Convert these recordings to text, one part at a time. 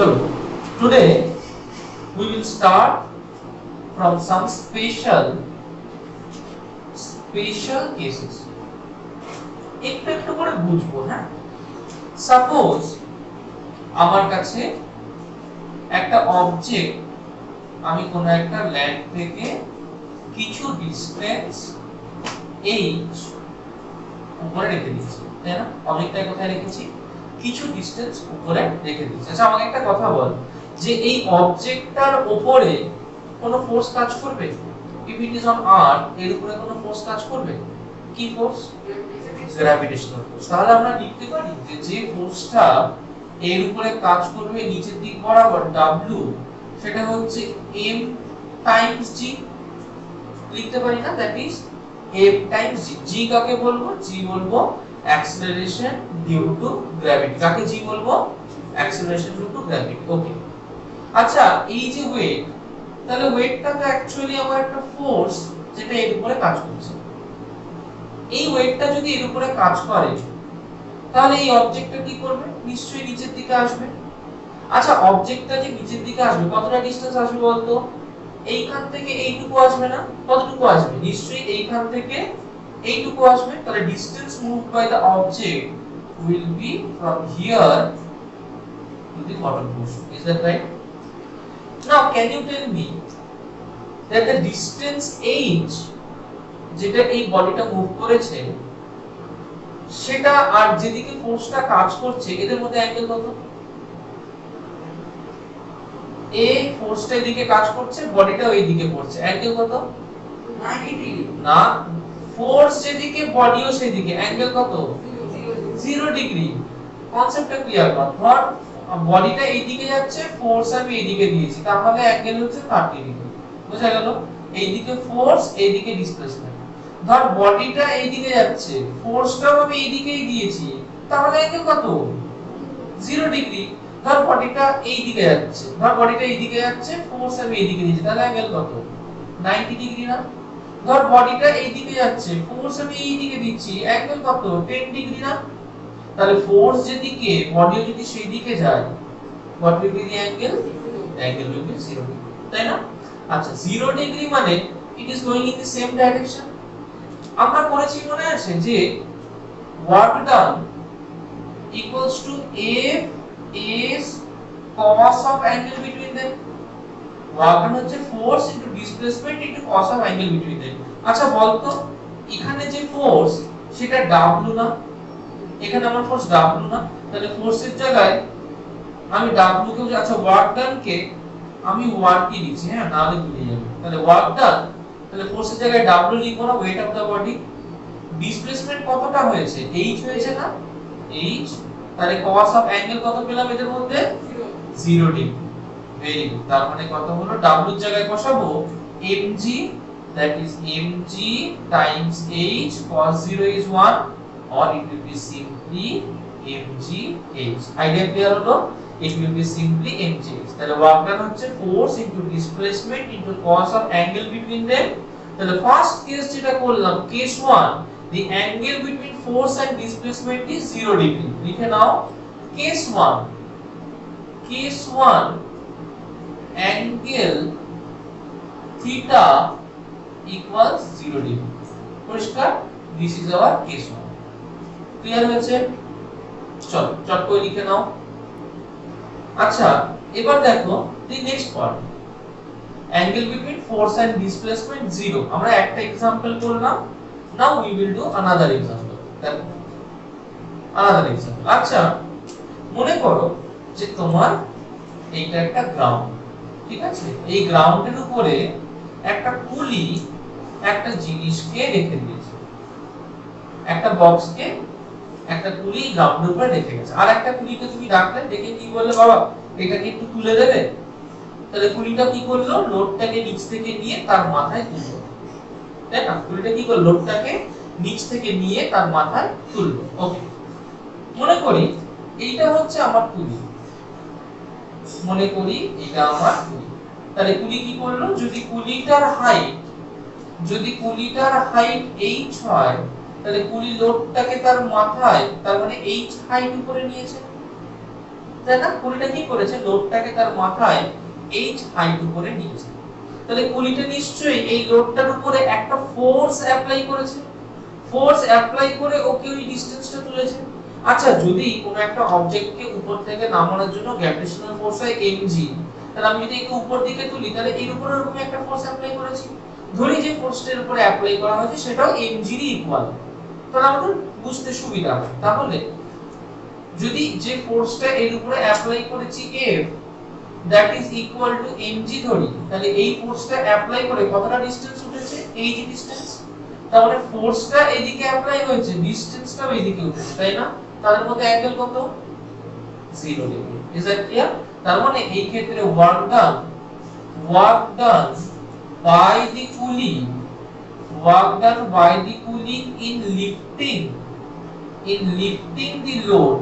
So today we will start from some special cases. একটু একটু করে বুঝবো, হ্যাঁ। সাপোজ আমার কাছে একটা অবজেক্ট, আমি কোন একটা ল্যান্ড থেকে কিছু ডিসটেন্স h উপরে রেখে দিচ্ছি, তাই না? অবজেক্টটা কোথায় রেখেছি? কিছু ডিসটেন্স উপরে রেখে দিচ্ছি। আচ্ছা আমাকে একটা কথা বল, যে এই অবজেক্টটার উপরে কোনো ফোর্স কাজ করবে? If it is on earth, এর উপরে কোনো ফোর্স কাজ করবে? কি ফোর্স? Gravitational force. তাহলে আমরা লিখতে পারি যে যে ফোর্সটা এর উপরে কাজ করবে নিচের দিক বরাবর W, সেটা হচ্ছে m টাইমস g। লিখতে পারি না? That is m times g। g কাকে বলবো? g বলবো অ্যাক্সিলারেশন ডিউ টু গ্র্যাভিটি। কাকে g বলবো? Acceleration due to gravity. Okay. আচ্ছা এই যে ওয়েট, তাহলে ওয়েটটা তো অ্যাকচুয়ালি আমার একটা ফোর্স যেটা এর উপরে কাজ করছে। এই ওয়েটটা যদি এর উপরে কাজ করে তাহলে এই অবজেক্টটা কি করবে? নিশ্চয়ই নিচের দিকে আসবে। আচ্ছা অবজেক্টটা যে নিচের দিকে আসবে কতটা ডিসটেন্স আসবে বলতো? এইখান থেকে এইটুকু আসবে না? কতটুকু আসবে? নিশ্চয়ই এইখান থেকে এইটুকু আসবে। তাহলে distance moved by the object will be from here to the bottom portion. Is that right? Now can you tell me that the distance h যেটা এই বডিটা মুভ করেছে সেটা আর যেদিকে ফোর্সটা কাজ করছে এদের মধ্যে অ্যাঙ্গেল কত? এই ফোর্সটা এদিকে কাজ করছে, বডিটা ওই দিকে পড়ছে, অ্যাঙ্গেল কত? 90 ডিগ্রি। না, ফোর্স যেদিকে বডিও সেদিকে, অ্যাঙ্গেল কত? 0 ডিগ্রি। কনসেপ্টটা ক্লিয়ার কর। ধর বডিটা এইদিকে যাচ্ছে, ফোর্স আমি এইদিকে দিয়েছি, তাহলে অ্যাঙ্গেল হচ্ছে 30 ডিগ্রি। বুঝা গেল? এইদিকে ফোর্স, এইদিকে ডিসপ্লেসমেন্ট। ধর বডিটা এইদিকে যাচ্ছে, ফোর্সটাও আমি এইদিকেই দিয়েছি, তাহলে অ্যাঙ্গেল কত? 0 ডিগ্রি। ধর বডিটা এইদিকে যাচ্ছে, ফোর্স আমি এইদিকে দিয়েছি, তাহলে অ্যাঙ্গেল কত? 90 ডিগ্রি না? ধর বডিটা এইদিকে যাচ্ছে, ফোর্স আমি এইদিকে দিচ্ছি, অ্যাঙ্গেল কত? 10 ডিগ্রি না? তাহলে ফোর্স যেদিকে, বডিও যদি সেই দিকে যায়, what will be the angle? The angle will be 0 degree, তাই না? আচ্ছা 0 ডিগ্রি মানে it is going in the same direction. আমরা পড়েছি মনে আছে যে work done equals to f is cos of angle between them. work done হচ্ছে force into displacement into cos of angle between them. আচ্ছা বলতো এখানে যে ফোর্স সেটা w না? এখানে আমার ফোর্স w না? তাহলে ফোর্সের জায়গায় আমি w কে, আচ্ছা ওয়ার্ক ডান কে আমি ওয়ার্ক কি লিখছি, হ্যাঁ, নালে ভুলে যাবে। তাহলে ওয়ার্ক ডান, তাহলে ফোর্সের জায়গায় w লিখবো না, weight of the body. Displacement কতটা হয়েছে? h হয়েছে না? h। তাহলে cos অফ অ্যাঙ্গেল কত পেলাম এদের মধ্যে? 0 ডিগ্রি। Very good. তার মানে কত হলো? w এর জায়গায় বসাবো mg, that is mg times h, cos 0 is 1, or it will be simply mg h. Idea clear হলো? It will be simply mg h. তাহলে ওয়ার্ক ডান হচ্ছে force into displacement into cos of angle between them. তাহলে first case যেটা করলাম, case 1, the angle between force and displacement is 0 degree. লিখে নাও case 1, angle theta equals 0 degree. পরিষ্কার? This is our case 1. Clear হয়েছে? চলো চট করে লিখে নাও। আচ্ছা এবার দেখো the next part, angle between force and displacement 0. আমরা একটা एग्जांपल করলাম। Now we will do another example. দেখো another example. আচ্ছা মনে করো যে তোমার এইটা একটা গ্রাউন্ড, ঠিক আছে? এই গ্রাউন্ডের উপরে একটা পুলি একটা জিনিসকে রেখে দিয়েছে, একটা বক্সকে একটা পুলি গ্রাউন্ডের উপরে রেখে গেছে। আর একটা পুলিকে তুমি ডাকলে, ডেকে কি বললে, বাবা এটাকে একটু তুলে দেবে? তাহলে পুলিটা কি করলো? লোডটাকে নিচ থেকে নিয়ে তার মাথায় তুললো, তাই না? পুলিটা কি করলো? লোডটাকে নিচ থেকে নিয়ে তার মাথায় তুললো। ওকে, মনে করি এইটা হচ্ছে আমার পুলি, তাহলে পুলি কি করলো? যদি পুলিটার হাইট h হয়, তাহলে পুলি লোডটাকে তার মাথায়, তার মানে h হাইট উপরে নিয়েছে, তাই না? কুলিটা কি করেছে, লোডটাকে তার মাথায় h হাইট উপরে নিয়েছে। তাহলে কুলিটা নিশ্চয়ই এই লোডটার উপরে একটা ফোর্স অ্যাপ্লাই করেছে, ফোর্স অ্যাপ্লাই করে ওকে ওই ডিসটেন্সটা তুলেছে। আচ্ছা, যদি কোনো একটা অবজেক্টকে উপর থেকে নামানোর জন্য গ্র্যাভিটেশনাল ফোর্স হয় mg, তাহলে আমি যদি একে উপর দিকে তুলি তাহলে এর উপরে এরকম একটা ফোর্স অ্যাপ্লাই করেছি, ধরি যে ফোর্সটার উপরে অ্যাপ্লাই করা হয়েছে সেটাও mg এর ইকুয়াল, তাহলে আমাদের বুঝতে সুবিধা হয়। তাহলে যদি যে ফোর্সটা এর উপরে অ্যাপ্লাই করেছি F that is equal to mg ধরি, তাহলে এই ফোর্সটা অ্যাপ্লাই করে কতটা ডিসটেন্স উঠেছে, এই যে ডিসটেন্স, তার মানে ফোর্সটা এদিকে অ্যাপ্লাই হয়েছে, ডিসটেন্সটাও এদিকে উঠেছে, তাই না? তাদের মধ্যে অ্যাঙ্গেল কত, 0 ডিগ্রি। Is that clear? তার মানে এই ক্ষেত্রে work done by the cooling, work done by the cooling in lifting the load.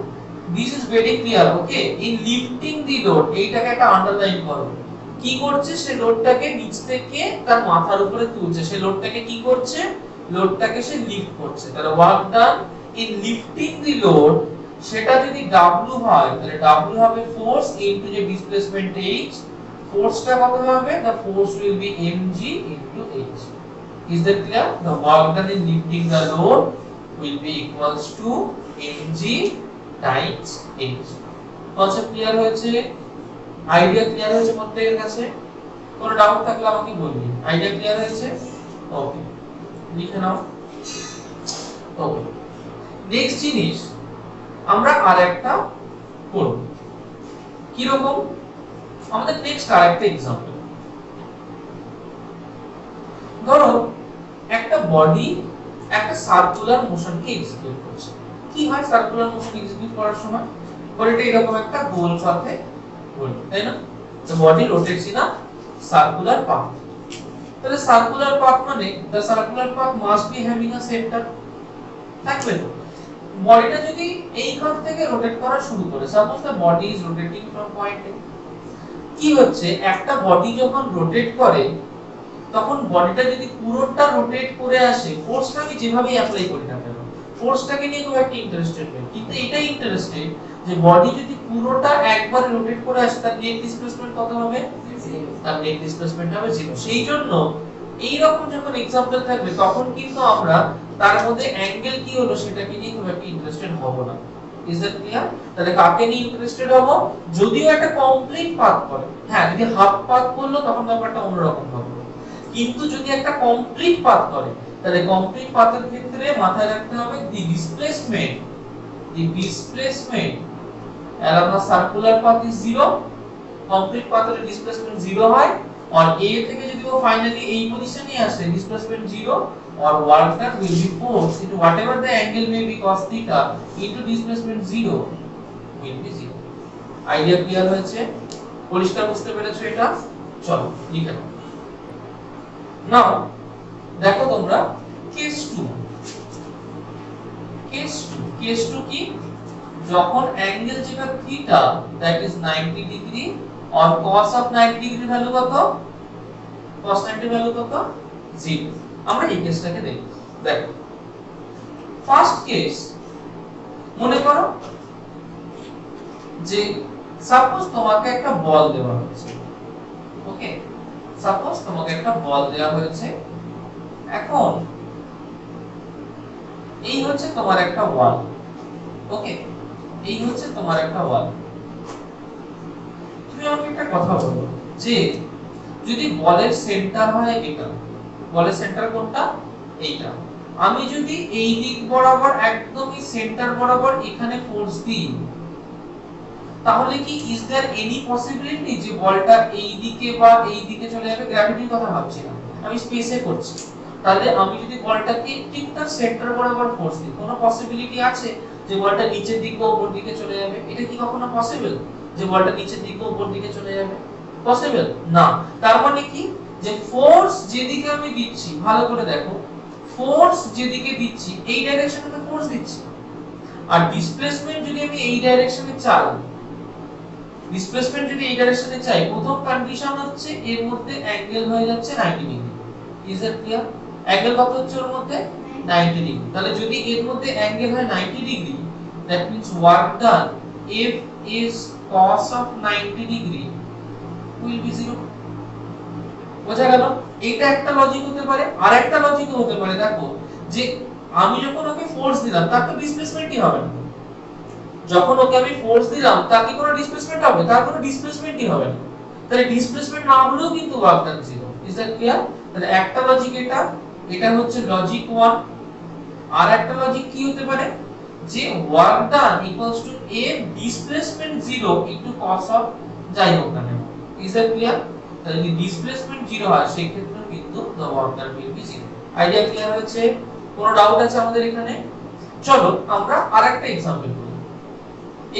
This is very clear, okay? In lifting the load, এইটাকে একটা আন্ডারলাইন করো। কি করছে, সে লোডটাকে নিচ থেকে তার মাথার উপরে তুলছে, সে লোডটাকে কি করছে, লোডটাকে সে লিফট করছে। তাহলে work done in lifting the load, সেটা যদি W হয় তাহলে W হবে ফোর্স ইনটু যে ডিসপ্লেসমেন্ট h, ফোর্সটা কত হবে, the force will be mg into h. Is that clear? The work done in lifting the load will be equals to mg times h. Concept clear হয়েছে? Idea clear হয়েছে প্রত্যেকের কাছে? কোনো doubt থাকলে আমাকে বলবি। Idea clear হয়েছে? ওকে, লিখে নাও। ওকে, নেক্সট জিনিস আমরা আরেকটা করব। কি রকম? আমাদের নেক্সট আরেকটা एग्जांपल। ধরো একটা বডি একটা সার্কুলার মোশনকে এক্সিকিউট করছে। কি হয় সার্কুলার মোশন এক্সিকিউট করার সময়? বডিটা এরকম একটা গোল পথে ঘুরবে, তাই না? The body rotates in a circular path. তাহলে সার্কুলার পাথ মানে the circular path must be having a center, থাকবে তো। বডিটা যদি এইখান থেকে রোটেট করা শুরু করে, suppose the body is rotating from point A, কি হচ্ছে, একটা বডি যখন রোটেট করে তখন বডিটা যদি পুরোটা রোটেট করে আসে, ফোর্সটা আমি যেভাবেই অ্যাপ্লাই করি না কেন, ফোর্সটাকে নিয়ে খুব একটা ইন্টারেস্টেড নই, কিন্তু এটাই ইন্টারেস্টেড যে বডি যদি পুরোটা একবার রোটেট করে আসে তার নেট ডিসপ্লেসমেন্ট কত হবে, তার নেট ডিসপ্লেসমেন্ট হবে 0। সেই জন্য এই রকম যখন एग्जांपल থাকবে তখন কিন্তু আমরা তার মধ্যে অ্যাঙ্গেল কি হলো সেটাকে নিয়ে খুব একটা ইন্টারেস্টেড হব না। Is that clear? তাহলে কাকে নিয়ে ইন্টারেস্টেড হব, যদিও একটা কমপ্লিট পাথ করে। হ্যাঁ, যদি হাফ পাথ করলো তখন ব্যাপারটা অন্যরকম হবে, কিন্তু যদি একটা কমপ্লিট পাথ করে তাহলে কমপ্লিট পাথের ক্ষেত্রে মাথায় রাখতে হবে the displacement along a circular path is 0, complete পাথের ডিসপ্লেসমেন্ট 0 হয়, আর a থেকে যদি ও ফাইনালি এই পজিশনে আসে displacement 0, or work done will be force into whatever the angle may be cos theta into displacement 0 will be 0. Idea clear হয়েছে? পরিষ্কার বুঝতে পেরেছো এটা? চলো লিখে নাও। নাও দেখো তোমরা কেস 2 কি, যখন অ্যাঙ্গেল যেটা থিটা দ্যাট ইজ 90 ডিগ্রি আর cos অফ 90 ডিগ্রি ভ্যালু কত, cos 90 ভ্যালু কত, 0। আমরা এই কেসটাকে দেখি। দেখো ফার্স্ট কেস, মনে করো যে সাপোজ তোমাকে একটা বল দেওয়া হয়েছে, ওকে, সাপোজ তোমাকে একটা বল দেওয়া হয়েছে। এখন এই হচ্ছে তোমার একটা ওয়াল, ওকে, এই হচ্ছে তোমার একটা ওয়াল। তুমি আমাকে একটা কথা বলো যে যদি বলের সেন্টার হয় এটা, বলের সেন্টার কোনটা, এইটা, আমি যদি এই দিক বরাবর একদমই সেন্টার বরাবর এখানে ফোর্স দিই, তাহলে কি ইজ देयर এনি পসিবিলিটি যে বলটা এই দিকে বা এই দিকে চলে যাবে? গ্র্যাভিটির কথা ভাবছি না, আমি স্পেসে করছি। তাহলে আমি যদি বলটাকে ঠিক তার সেন্টার বরাবর ফোর্স দিই, কোনো পসিবিলিটি আছে যে বলটা নিচের দিকে উপর দিকে চলে যাবে? এটা কি কখনো পসিবল যে বলটা নিচের দিকে উপর দিকে চলে যাবে? পসিবল না। তার মানে কি, যে ফোর্স যেদিকে আমি দিচ্ছি, ভালো করে দেখো, ফোর্স যেদিকে দিচ্ছি এই ডাইরেকশনে তো ফোর্স দিচ্ছি, আর ডিসপ্লেসমেন্ট যদি আমি এই ডাইরেকশনে চাই, ডিসপ্লেসমেন্ট যদি এই ডাইরেকশনে চাই, প্রথম কন্ডিশন হচ্ছে এর মধ্যে অ্যাঙ্গেল হয়ে যাচ্ছে 90 degree. Is that clear? Angle কত হচ্ছে ওর মধ্যে, 90 ডিগ্রি। তাহলে যদি এর মধ্যে অ্যাঙ্গেল হয় 90 degree, that means work done F is cos of 90 degree will be 0 বোঝা গেল এটা একটা লজিক হতে পারে আর একটা লজিক হতে পারে দেখো যে আমি যখন ওকে ফোর্স দিলাম তার তো ডিসপ্লেসমেন্টই হবে না যখন ওকে আমি ফোর্স দিলাম তার কি কোনো ডিসপ্লেসমেন্ট হবে তার কোনো ডিসপ্লেসমেন্টই হবে না তাহলে ডিসপ্লেসমেন্ট না হলেও কিন্তু work done 0 is that clear তাহলে একটা লজিক এটা হচ্ছে লজিক 1 আর একটা লজিক কি হতে পারে যে work done equals to a displacement 0 into cos of যাই হোক না কেন ইজ দ্যাট ক্লিয়ার তাহলে যদি ডিসপ্লেসমেন্ট 0 হয় সেই ক্ষেত্রে কিন্তু the work done will be 0 idea clear হচ্ছে কোনো ডাউট আছে আমাদের এখানে চলো আমরা আরেকটা एग्जांपल করি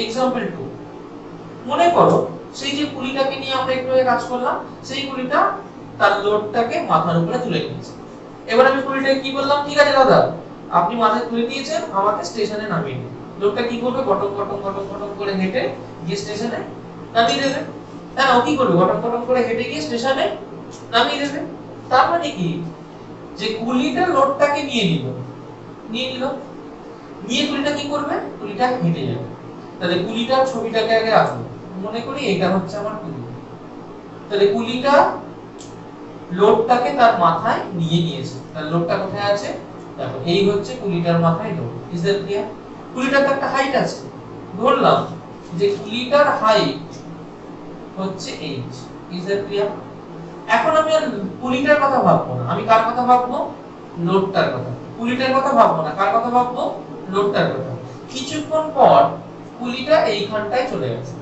एग्जांपल 2 মনে করো সেই যে কুলিটাকে নিয়ে আমরা একটু আগে কাজ করলাম সেই কুলিটা তার লোডটাকে মাথার উপরে তুলে নিয়েছে এবার আমি কুলিটাকে কি বললাম ঠিক আছে দাদা আপনি মাথায় তুলে নিয়েছেন আমাকে স্টেশনে নামিয়ে দিন লোকটা কি করবে গটং গটং গটং গটং করে হেঁটে গিয়ে স্টেশনে নামিয়ে দেবে হ্যাঁ ও কি করবে গটং গটং করে হেঁটে গিয়ে স্টেশনে নামিয়ে দেবে তার মানে কি যে কুলিটা লোডটাকে নিয়ে নিল নিয়ে কুলিটা কি করবে কুলিটা হেঁটে যাবে তাহলে কুলিটার ছবিটাকে আগে আঁকবো মনে করি এটা হচ্ছে আমার কুলি তাহলে কুলিটা লোডটাকে তার মাথায় নিয়ে নিয়েছে তাহলে লোডটা কোথায় আছে দেখো এই হচ্ছে কুলিটার মাথায় লোড ইজ দ্যাট ক্লিয়ার কুলিটার একটা হাইট আছে ধরলাম যে কুলিটার হাইট হচ্ছে h ইজ দ্যাট ক্লিয়ার এখন আমি আর কুলিটার কথা ভাববো না আমি কার কথা ভাববো লোডটার কথা কুলিটার কথা ভাববো না কার কথা ভাববো লোডটার কথা কিছুক্ষণ পর কুলিটা এইখানটায় চলে গেছে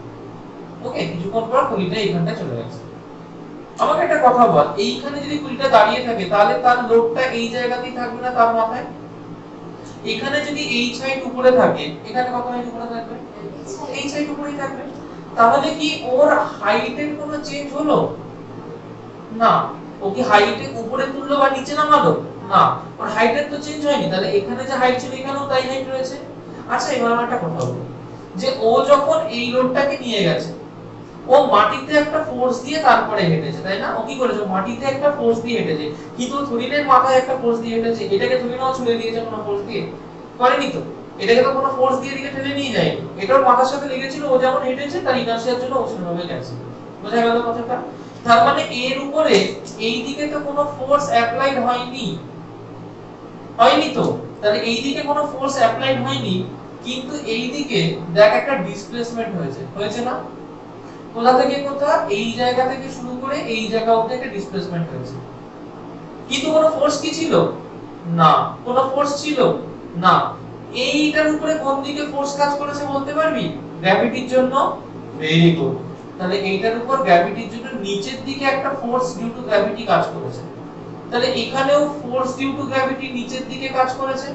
ওকে কিছুক্ষণ পর কুলিটা এইখানটায় চলে গেছে আমাকে একটা কথা বল এইখানে যদি কুলিটা দাঁড়িয়ে থাকে তাহলে তার লোডটা এই জায়গাতেই থাকবে না তার মাথায় এখানে যদি h হাইট উপরে থাকে এখানে কত হাইট উপরে থাকবে h হাইট উপরেই থাকবে তাহলে কি ওর হাইটের কোনো চেঞ্জ হলো না ও কি হাইটে উপরে তুললো বা নিচে নামালো না ওর হাইটের তো চেঞ্জ হয়নি তাহলে এখানে যে হাইট ছিল এখানেও তাই হাইট রয়েছে আচ্ছা এবার আমার একটা কথা বলো যে ও যখন এই লোডটাকে নিয়ে গেছে ও মাটিতে একটা ফোর্স দিয়ে তারপরে হেঁটেছে তাই না ও কি করেছে মাটিতে একটা ফোর্স দিয়ে হেঁটেছে কিন্তু থরিনের মাথায় একটা ফোর্স দিয়ে হেঁটেছে এটাকে থরিনাও ছুঁড়ে দিয়েছে কোনো ফোর্স দিয়ে করেনি তো এটাকে তো কোনো ফোর্স দিয়ে দিকে ঠেলে নিয়ে যায়নি এটাও মাথার সাথে লেগেছিল ও যেমন হেঁটেছে তার ইনার্শিয়ার জন্য ও সেভাবে গেছে বোঝা গেল কথাটা তার মানে এর উপরে এই দিকে তো কোনো ফোর্স অ্যাপ্লাইড হয়নি তো তাহলে এই দিকে কোনো ফোর্স অ্যাপ্লাইড হয়নি কিন্তু এই দিকে দেখ একটা ডিসপ্লেসমেন্ট হয়েছে না কোথা থেকে কোথা এই জায়গা থেকে শুরু করে এই জায়গা অবধি একটা ডিসপ্লেসমেন্ট হয়েছে কিন্তু কোনো ফোর্স কি ছিল না কোনো ফোর্স ছিল না এইটার উপরে কোন দিকে ফোর্স কাজ করেছে বলতে পারবি গ্র্যাভিটির জন্য ভেরি গুড তাহলে এইটার উপর গ্র্যাভিটির জন্য নিচের দিকে একটা ফোর্স ডিউ টু গ্র্যাভিটি কাজ করেছে তাহলে এখানেও ফোর্স ডিউ টু গ্র্যাভিটি নিচের দিকে কাজ করেছে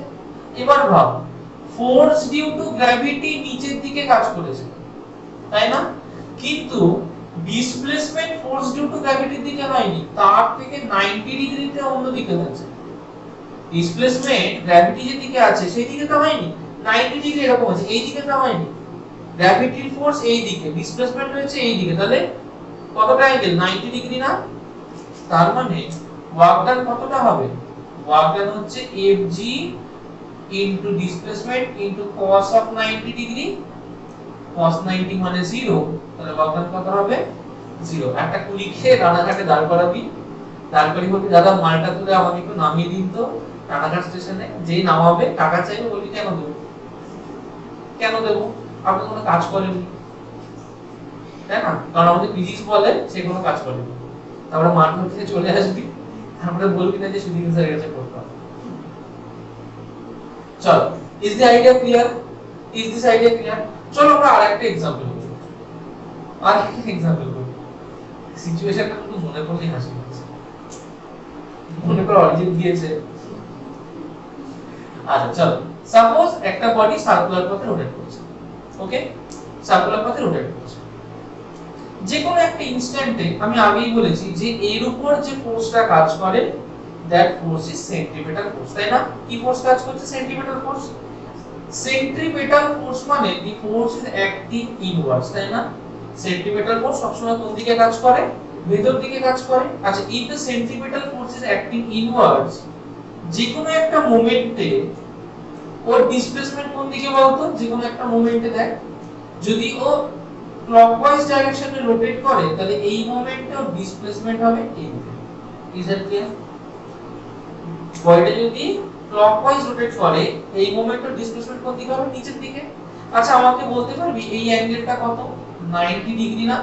এবার ভাব ফোর্স ডিউ টু গ্র্যাভিটি নিচের দিকে কাজ করেছে তাই না কিন্তু ডিসপ্লেসমেন্ট ফোর্স ডিউ টু গ্র্যাভিটির দিকে হয়নি তার থেকে 90 ডিগ্রিতে অন্য দিকে হয়েছে ডিসপ্লেসমেন্ট গ্র্যাভিটি যে দিকে আছে সেই দিকে তো হয়নি 90 ডিগ্রি এরকম আছে এই দিকে তো হয়নি গ্র্যাভিটির ফোর্স এই দিকে ডিসপ্লেসমেন্ট হচ্ছে এই দিকে তাহলে কতটা অ্যাঙ্গেল 90 ডিগ্রি না তার মানে ওয়ার্ক ডান কতটা হবে ওয়ার্ক ডান হচ্ছে fg into displacement into cos of 90 degree cos 90 মানে 0 তাহলে ওয়ার্ক ডান কত হবে 0 একটা কুলিকে রানাঘাটে দাঁড় করাবি তারপরে বলবি দাদা মালটা তুলে আমাকে একটু নামিয়ে দিন তো রানাঘাট স্টেশনে যেই নামাবে টাকা চাইবে বলবি কেন দেব আপনি কোনো কাজ করেননি তাই না কারণ আমাদের ফিজিক্স বলে সে কোনো কাজ করেনি তারপরে মাঠ থেকে চলে আসবি তারপরে বলবি না যে সুদীপ স্যারের কাছে পড়তাম চলো is the idea clear is this idea clear চলো আমরা আরেকটা एग्जांपल করি সিচুয়েশনটা একটু মনে পড়লেই হাসি পাচ্ছে মনে করো অরিজিন দিয়েছে আচ্ছা চলো সাপোজ একটা বডি সার্কুলার পথে রোটেট করছে ওকে সার্কুলার পথে রোটেট করছে যে কোনো একটা ইনস্ট্যান্টে আমি আগেই বলেছি যে এর উপর যে ফোর্সটা কাজ করে that force is centripetal force তাই না কি ফোর্স কাজ করছে সেন্ট্রিপেটাল ফোর্স সেন্ট্রিপেটাল ফোর্স মানে দি ফোর্স ইজ অ্যাক্টিং ইনওয়ার্ডস তাই না সেন্ট্রিপেটাল ফোর্স সবসময় কোন দিকে কাজ করে ভেতর দিকে কাজ করে আচ্ছা if the centripetal force is acting inwards যে কোনো একটা মোমেন্টে ওর ডিসপ্লেসমেন্ট কোন দিকে বলতো যে কোনো একটা মোমেন্টে দেখ যদি ও ক্লকওয়াইজ ডাইরেকশনে রোটেট করে তাহলে এই মোমেন্টেও ডিসপ্লেসমেন্ট হবে এই দিকে। Is that clear? বডিটা যদি ক্লকওয়াইজ রোটেট করে এই মোমেন্টেও ডিসপ্লেসমেন্ট কোন দিকে হবে? নিচের দিকে। আচ্ছা আমাকে বলতে পারবি এই অ্যাঙ্গেলটা কত? 90 ডিগ্রি না?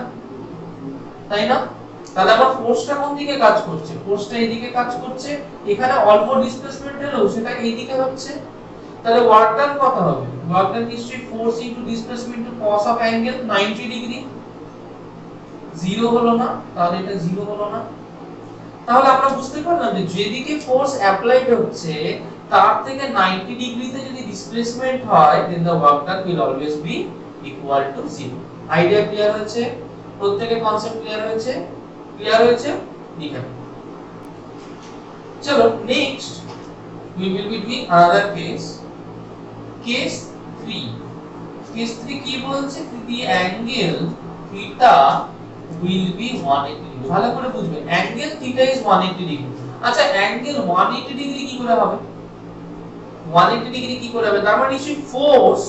তাই না? তাহলে আমার ফোর্সটা কোন দিকে কাজ করছে? ফোর্সটা এইদিকে কাজ করছে। এখানে অল্প ডিসপ্লেসমেন্ট হলো সেটা এইদিকে হচ্ছে। তাহলে ওয়ার্ক ডান কত হবে? ওয়ার্ক ডান নিশ্চয়ই force into displacement to cos of angle 90 degree. Zero হলো না? তাহলে এটা জিরো হলো না? তাহলে আমরা বুঝতে পারলাম যে যেদিকে ফোর্স অ্যাপ্লাইড হচ্ছে তার থেকে 90 ডিগ্রিতে যদি ডিসপ্লেসমেন্ট হয় then the work done will always be equal to 0। Idea clear হয়েছে? প্রত্যেকের কনসেপ্ট ক্লিয়ার হয়েছে? ক্লিয়ার হয়েছে? লিখে চলো next we will be doing another case. Case 3. Case 3 কি বলছে? the angle theta will be 180 degree. ভালো করে বুঝবে angle theta is 180 degree. আচ্ছা angle 180 degree কি করে হবে? 180 degree কি করে হবে? তার মানে নিশ্চয়ই ফোর্স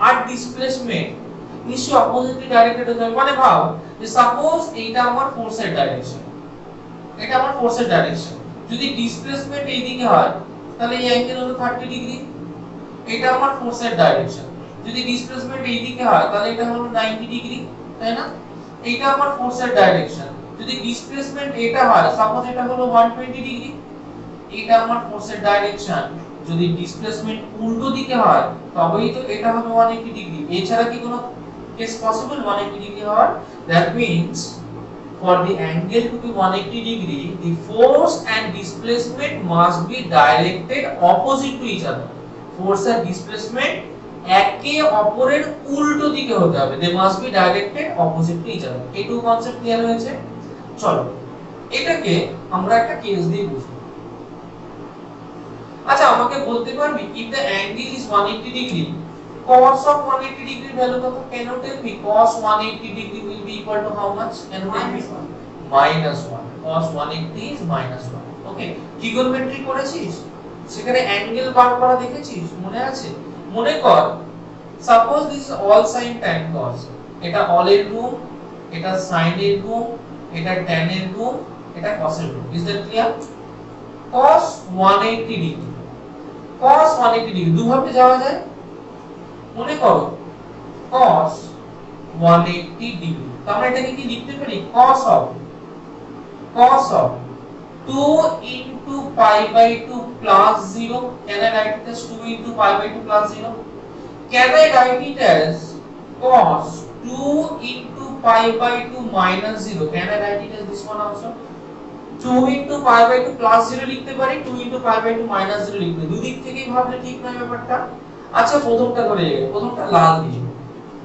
আর ডিসপ্লেসমেন্ট নিশ্চয়ই অপোজিটলি ডাইরেক্টেড হতে হবে। মানে ভাব যে সাপোজ এইটা আমার ফোর্সের ডাইরেকশন, এটা আমার ফোর্সের ডাইরেকশন, যদি ডিসপ্লেসমেন্ট এই দিকে হয় তাহলে এই অ্যাঙ্গেল হলো 30 ডিগ্রি। এটা আমার ফোর্সের ডাইরেকশন, যদি ডিসপ্লেসমেন্ট এই দিকে হয় তাহলে এটা হলো 90 ডিগ্রি, তাই না? এইটা আমার ফোর্সের ডাইরেকশন, যদি ডিসপ্লেসমেন্ট এটা হয় সাপোজ এটা হলো 120 ডিগ্রি। এটা আমার ফোর্সের ডাইরেকশন, যদি ডিসপ্লেসমেন্ট উল্টো দিকে হয় তবেই তো এটা হবে 180 ডিগ্রি। এছাড়া কি কোনো কেস পসিবল 180 ডিগ্রি হওয়ার? That means for the angle to be 180 degree the force and displacement must be directed opposite to each other. Force and displacement একে অপরের উল্টো দিকে হতে হবে, they must be directed opposite to each other. এই two concept clear হয়েছে? চলো এটাকে আমরা একটা কেস দিয়ে বুঝবো। আচ্ছা আমাকে বলতে পারবি if the angle is 180 degree cos of 180 degree value কত? Can you tell me cos 180 degree will be equal to how much? Can you tell me? -1. cos 180 is -1. Okay, trigonometry করেছিস? সেখানে অ্যাঙ্গেল বার করা দেখেছিস? মনে আছে? মনে কর suppose this is all sin tan cos, এটা অল এর রুম, এটা sin এর রুম, এটা tan এর রুম, এটা cos এর room. Is that clear? cos 180 degree, cos 180 degree দুভাবে যাওয়া যায়। মনে করো cos 180 ডিগ্রি, তো আমরা এটাকে কি লিখতে পারি? cos of 2 into pi by 2 plus 0. Can I write it as 2 into pi by 2 plus 0? Can I write it as cos 2 into pi by 2 minus 0? Can I write it as this one also? 2 into pi by 2 plus 0 লিখতে পারি, 2 into pi by 2 minus 0 লিখতে পারি। দুদিক থেকেই ভাবলে ঠিক নয় ব্যাপারটা। আচ্ছা প্রথমটা করে প্রথমটা লাল দিয়ে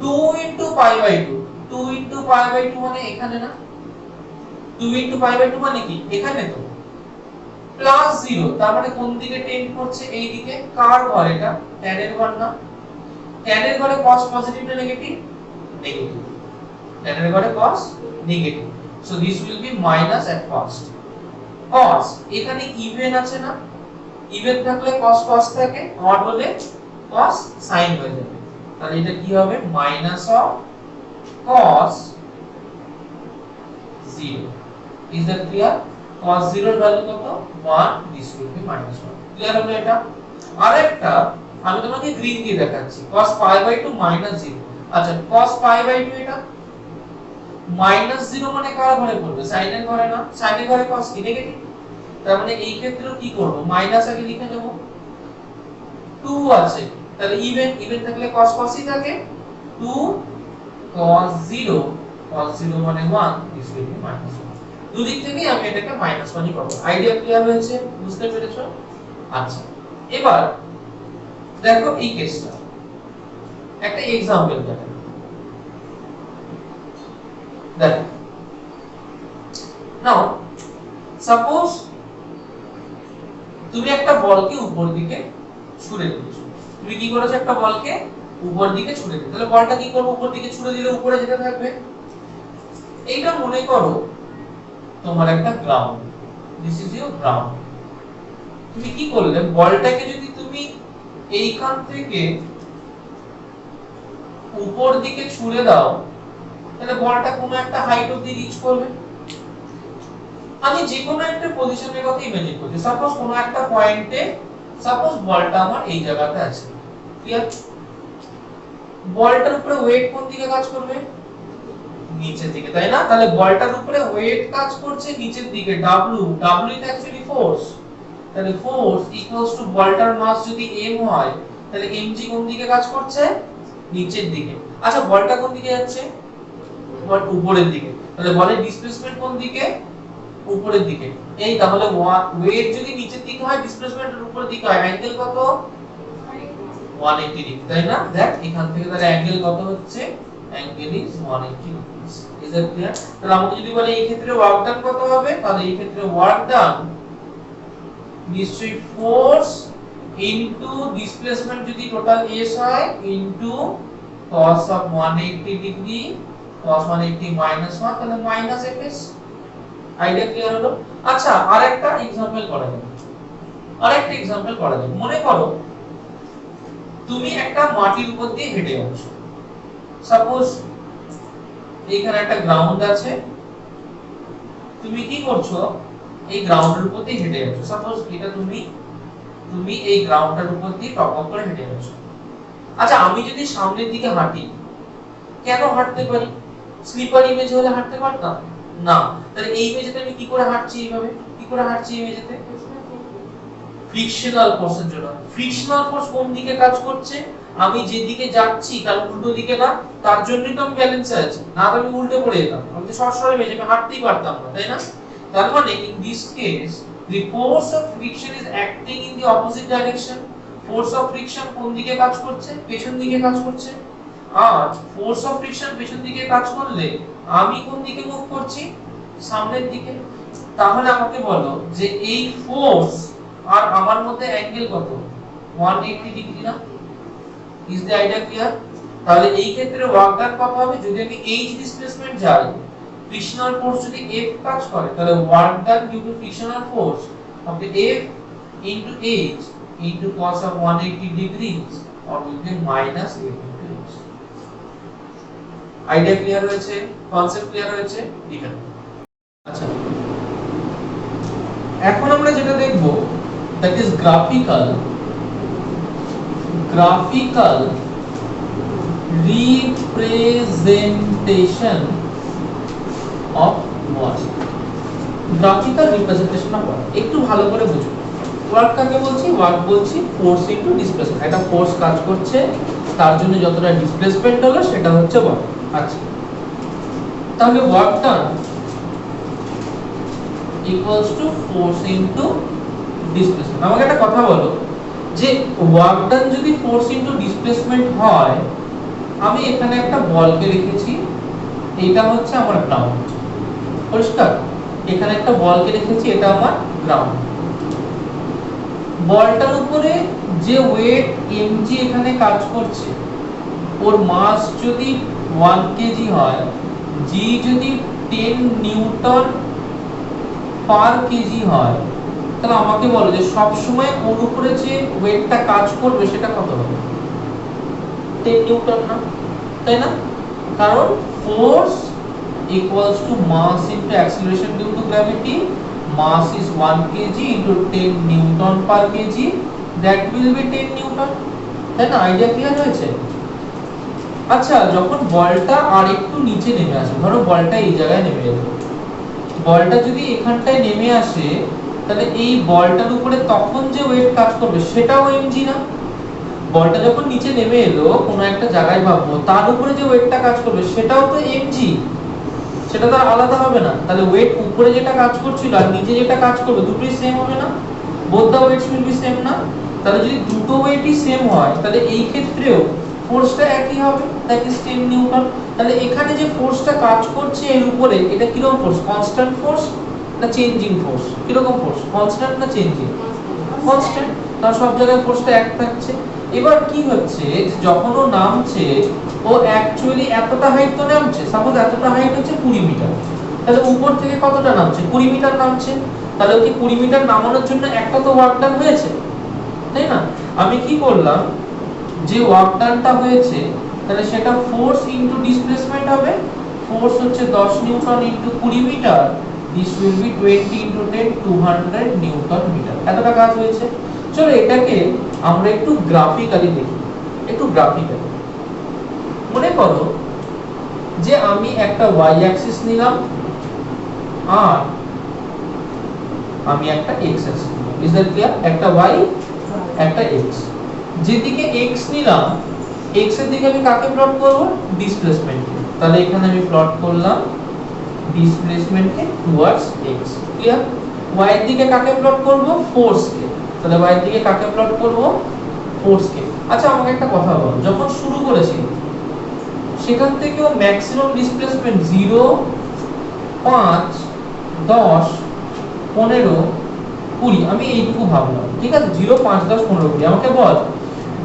2 into pi by 2, 2 into pi by 2 মানে এখানে না? 2 into pi by 2 মানে কি? এখানে তো। প্লাস 0 তার মানে কোন দিকে টেন্ড করছে? এই দিকে। কার ঘর এটা? tan এর ঘর না? tan এর ঘরে cos পজিটিভ না নেগেটিভ? নেগেটিভ। tan এর ঘরে cos negative. So this will B minus at first. cos এখানে ইভেন আছে না? ইভেন থাকলে cos cos থাকে, অড হলে cos sin হয়ে যাবে। তাহলে এটা কি হবে? Minus of cos 0। Is that clear? cos 0 এর ভ্যালু কত? 1, this will be -1। ক্লিয়ার হলো এটা? আরেকটা আমি তোমাকে গ্রিন দিয়ে দেখাচ্ছি, cos pi by 2 -0। আচ্ছা cos pi by 2 এটা -0 মানে কার ঘরে পড়বে? sin এর ঘরে না? sin এর ঘরে cos কি নেগেটিভ, তার মানে এই ক্ষেত্রেও কি করব? মাইনাস আগে লিখে দেব। 2 আছে তাহলে ইভেন থাকলে cos cosই থাকে। 2 cos 0, cos 0 মানে 1, this will be -1। দুদিক থেকেই আমি এটাকে -1ই পাবো। আইডিয়া ক্লিয়ার হয়েছে? বুঝতে পেরেছো? আচ্ছা এবার দেখো এই কেসটা একটা एग्जांपल দেখো। দেখো নাও সাপোজ তুমি একটা বলকে উপর দিকে ছুড়ে দিয়েছো। তুমি কি করেছো? একটা বলকে উপর দিকে ছুড়ে দিলে, তাহলে বলটা কি করবে? উপর দিকে ছুড়ে দিলে উপরে যেতে থাকবে। এইটা মনে করো তোমার একটা ground, this is your ground. তুমি কি করলে? বলটাকে যদি তুমি এইখান থেকে উপর দিকে ছুড়ে দাও তাহলে বলটা কোনো একটা হাইট অবধি রিচ করবে। আমি যে কোনো একটা পজিশনের কথা ইমাজিন করছি, সাপোজ কোনো একটা পয়েন্টে, সাপোজ বলটা আমার এই জায়গাতে আছে, ক্লিয়ার? বলটার উপরে ওয়েট কোন দিকে কাজ করবে? নিচের দিকে, তাই না? তাহলে বলটার উপরে ওয়েট কাজ করছে নিচের দিকে, w ইজ অ্যাকচুয়ালি ফোর্স। তাহলে ফোর্স ইকুয়ালস টু বলটার মাস যদি m হয়, তাহলে mg কোন দিকে কাজ করছে? নিচের দিকে। আচ্ছা বলটা কোন দিকে যাচ্ছে? বল উপরের দিকে। তাহলে বলের ডিসপ্লেসমেন্ট কোন দিকে? উপরের দিকে। এই তাহলে ওয়েট যদি নিচের দিকে হয়, ডিসপ্লেসমেন্টের উপরের দিকে হয়, অ্যাঙ্গেল কত? 180 ডিগ্রি, তাই না? দেখ এখান থেকে তাহলে অ্যাঙ্গেল কত হচ্ছে? Angle is 180 degree. Is that clear? তাহলে আমাকে যদি বলে এই ক্ষেত্রে ওয়ার্ক ডান কত হবে, তাহলে এই ক্ষেত্রে ওয়ার্ক ডান নিশ্চয়ই ফোর্স ইনটু ডিসপ্লেসমেন্ট যদি টোটাল s হয় into cos of 180 degree, cos 180 minus 1, তাহলে মাইনাস fs। আইডিয়া ক্লিয়ার হলো? আচ্ছা আরেকটা एग्जांपल করা যাক। আরেকটা एग्जांपल করা যাক। মনে করো তুমি একটা মাটির উপর দিয়ে হেঁটে যাচ্ছ। সাপোজ এইখানে একটা গ্রাউন্ড আছে, তুমি কি করছো? এই গ্রাউন্ডের উপর দিয়ে হেঁটে যাচ্ছ। সাপোজ এটা তুমি এই গ্রাউন্ডের উপর দিয়ে টপ আপ করে হেঁটে যাচ্ছ। আচ্ছা আমি যদি সামনের দিকে হাঁটি, কেন হাঁটতে পারি? স্লিপার ইমেজ হলে হাঁটতে পারতাম না। তাহলে এই ইমেজেতে আমি কি করে হাঁটছি? এইভাবে কি করে হাঁটছি ইমেজেতে? ফ্রিকশনাল ফোর্সের জন্য। ফ্রিকশনাল ফোর্স কোন দিকে কাজ করছে? আমি যেদিকে যাচ্ছি তার উল্টো দিকে না, তার জন্যই তো আমি ব্যালেন্সে আছি, না তো আমি উল্টে পড়ে যেতাম, আমি তো সরাসরি মেঝে আমি হাঁটতেই পারতাম না, তাই না? তার মানে in this case the force of friction is acting in the opposite direction. Force of friction কোন দিকে কাজ করছে? পেছন দিকে কাজ করছে। আর ফোর্স অফ ফ্রিকশন পেছন দিকে কাজ করলে আমি কোন দিকে মুভ করছি? সামনের দিকে। তাহলে আমাকে বলো যে এই ফোর্স আর আমার মধ্যে অ্যাঙ্গেল কত? 180 ডিগ্রি না? Is the idea clear? তাহলে এই ক্ষেত্রে ওয়ার্ক ডান কত হবে? যদি আমি h ডিসপ্লেসমেন্ট যাই, ফ্রিকশনাল ফোর্স যদি F কাজ করে, তাহলে work done due to frictional force হবে F into h into cos of 180 degrees or will be minus F into h. Idea clear হয়েছে? কনসেপ্ট ক্লিয়ার হয়েছে? লিখেন। আচ্ছা এখন আমরা যেটা দেখব that is graphical representation of what? Graphical representation of work. একটু ভালো করে বুঝুন। ওয়ার্ক কাকে বলছি? ওয়ার্ক বলছি ফোর্স ইনটু ডিসপ্লেসমেন্ট। একটা ফোর্স কাজ করছে, তার জন্য যতটা ডিসপ্লেসমেন্ট হলো সেটা হচ্ছে ওয়ার্ক। আচ্ছা তাহলে work done equals to force into displacement. আমাকে একটা কথা বলো, যে ওয়ার্ক ডান যদি ফোর্স ইনটু ডিসপ্লেসমেন্ট হয়, আমি এখানে একটা বলকে রেখেছি, এটা হচ্ছে আমার গ্রাউন্ড, পরিষ্কার? এখানে একটা বলকে রেখেছি, এটা আমার গ্রাউন্ড। বলটার উপরে যে ওয়েট mg এখানে কাজ করছে, ওর মাস যদি 1 কেজি হয়, g যদি 10 নিউটন পার কেজি হয়, তাহলে আমাকে বলো যে সব সময় ওর উপরে যে ওয়েটটা কাজ করবে সেটা কত হবে? 10 নিউটন না, তাই না? কারণ force equals to mass into acceleration due to gravity. Mass is 1 kg into 10 newton per kg, that will be 10 newton. তাই না? আইডিয়া ক্লিয়ার হয়েছে? আচ্ছা যখন বলটা আর একটু নিচে নেমে আসে, ধরো বলটা এই জায়গায় নেমে এলো, বলটা যদি এখানটায় নেমে আসে, তাহলে এই বলটার উপরে তখন যে ওয়েট কাজ করবে সেটাও mg না? বলটা যখন নিচে নেমে এলো কোনো একটা জায়গায় ভাববো, তার উপরে যে ওয়েটটা কাজ করবে সেটাও তো mg, সেটা তো আলাদা হবে না। তাহলে ওয়েট উপরে যেটা কাজ করছিল আর নিচে যেটা কাজ করবে দুটোই সেম হবে না? both the weights will be same না? তাহলে যদি দুটো ওয়েটই সেম হয়, তাহলে এই ক্ষেত্রেও ফোর্সটা একই হবে, দ্যাট ইজ 10 নিউটন। তাহলে এখানে যে ফোর্সটা কাজ করছে এর উপরে, এটা কি রকম ফোর্স? কনস্ট্যান্ট ফোর্স না চেঞ্জিং ফোর্স? কি রকম ফোর্স? কনস্ট্যান্ট না চেঞ্জিং? কনস্ট্যান্ট। তাহলে সব জায়গায় ফোর্সটা এক থাকছে। এবার কি হচ্ছে, যখন ও নামছে, ও অ্যাকচুয়ালি এতটা হাইট তো নামছে, সাপোজ এতটা হাইট হচ্ছে 20 মিটার, তাহলে উপর থেকে কতটা নামছে? 20 মিটার নামছে। তাহলে ওকে 20 মিটার নামানোর জন্য একটা তো ওয়ার্ক ডান হয়েছে, তাই না? আমি কি করলাম, যে ওয়ার্ক ডানটা হয়েছে তাহলে সেটা ফোর্স ইনটু ডিসপ্লেসমেন্ট হবে। ফোর্স হচ্ছে 10 newton into 20 metre, this will be 20 into 10 200 newton metre. এতটা কাজ হয়েছে। চলো এটাকে আমরা একটু গ্রাফিক্যালি দেখি, একটু গ্রাফিক্যালি। মনে করো যে আমি একটা y অ্যাক্সিস নিলাম আর আমি একটা x অ্যাক্সিস নিলাম। Is that clear? একটা y একটা x। যেদিকে x নিলাম, x এর দিকে আমি কাকে প্লট করব? ডিসপ্লেসমেন্টকে। তাহলে এখানে আমি প্লট করলাম ডিসপ্লেসমেন্টকে টুয়ার্ডস x। ক্লিয়ার? y এর দিকে কাকে প্লট করব? ফোর্সকে। তাহলে y এর দিকে কাকে প্লট করব? ফোর্সকে। আচ্ছা আমাকে একটা কথা বল, যখন শুরু করেছি সেখান থেকেও ম্যাক্সিমাম ডিসপ্লেসমেন্ট 0 5 10 15 20 আমি এইটুকু ভাবলাম, ঠিক আছে? 0 5 10 15 20। আমাকে বল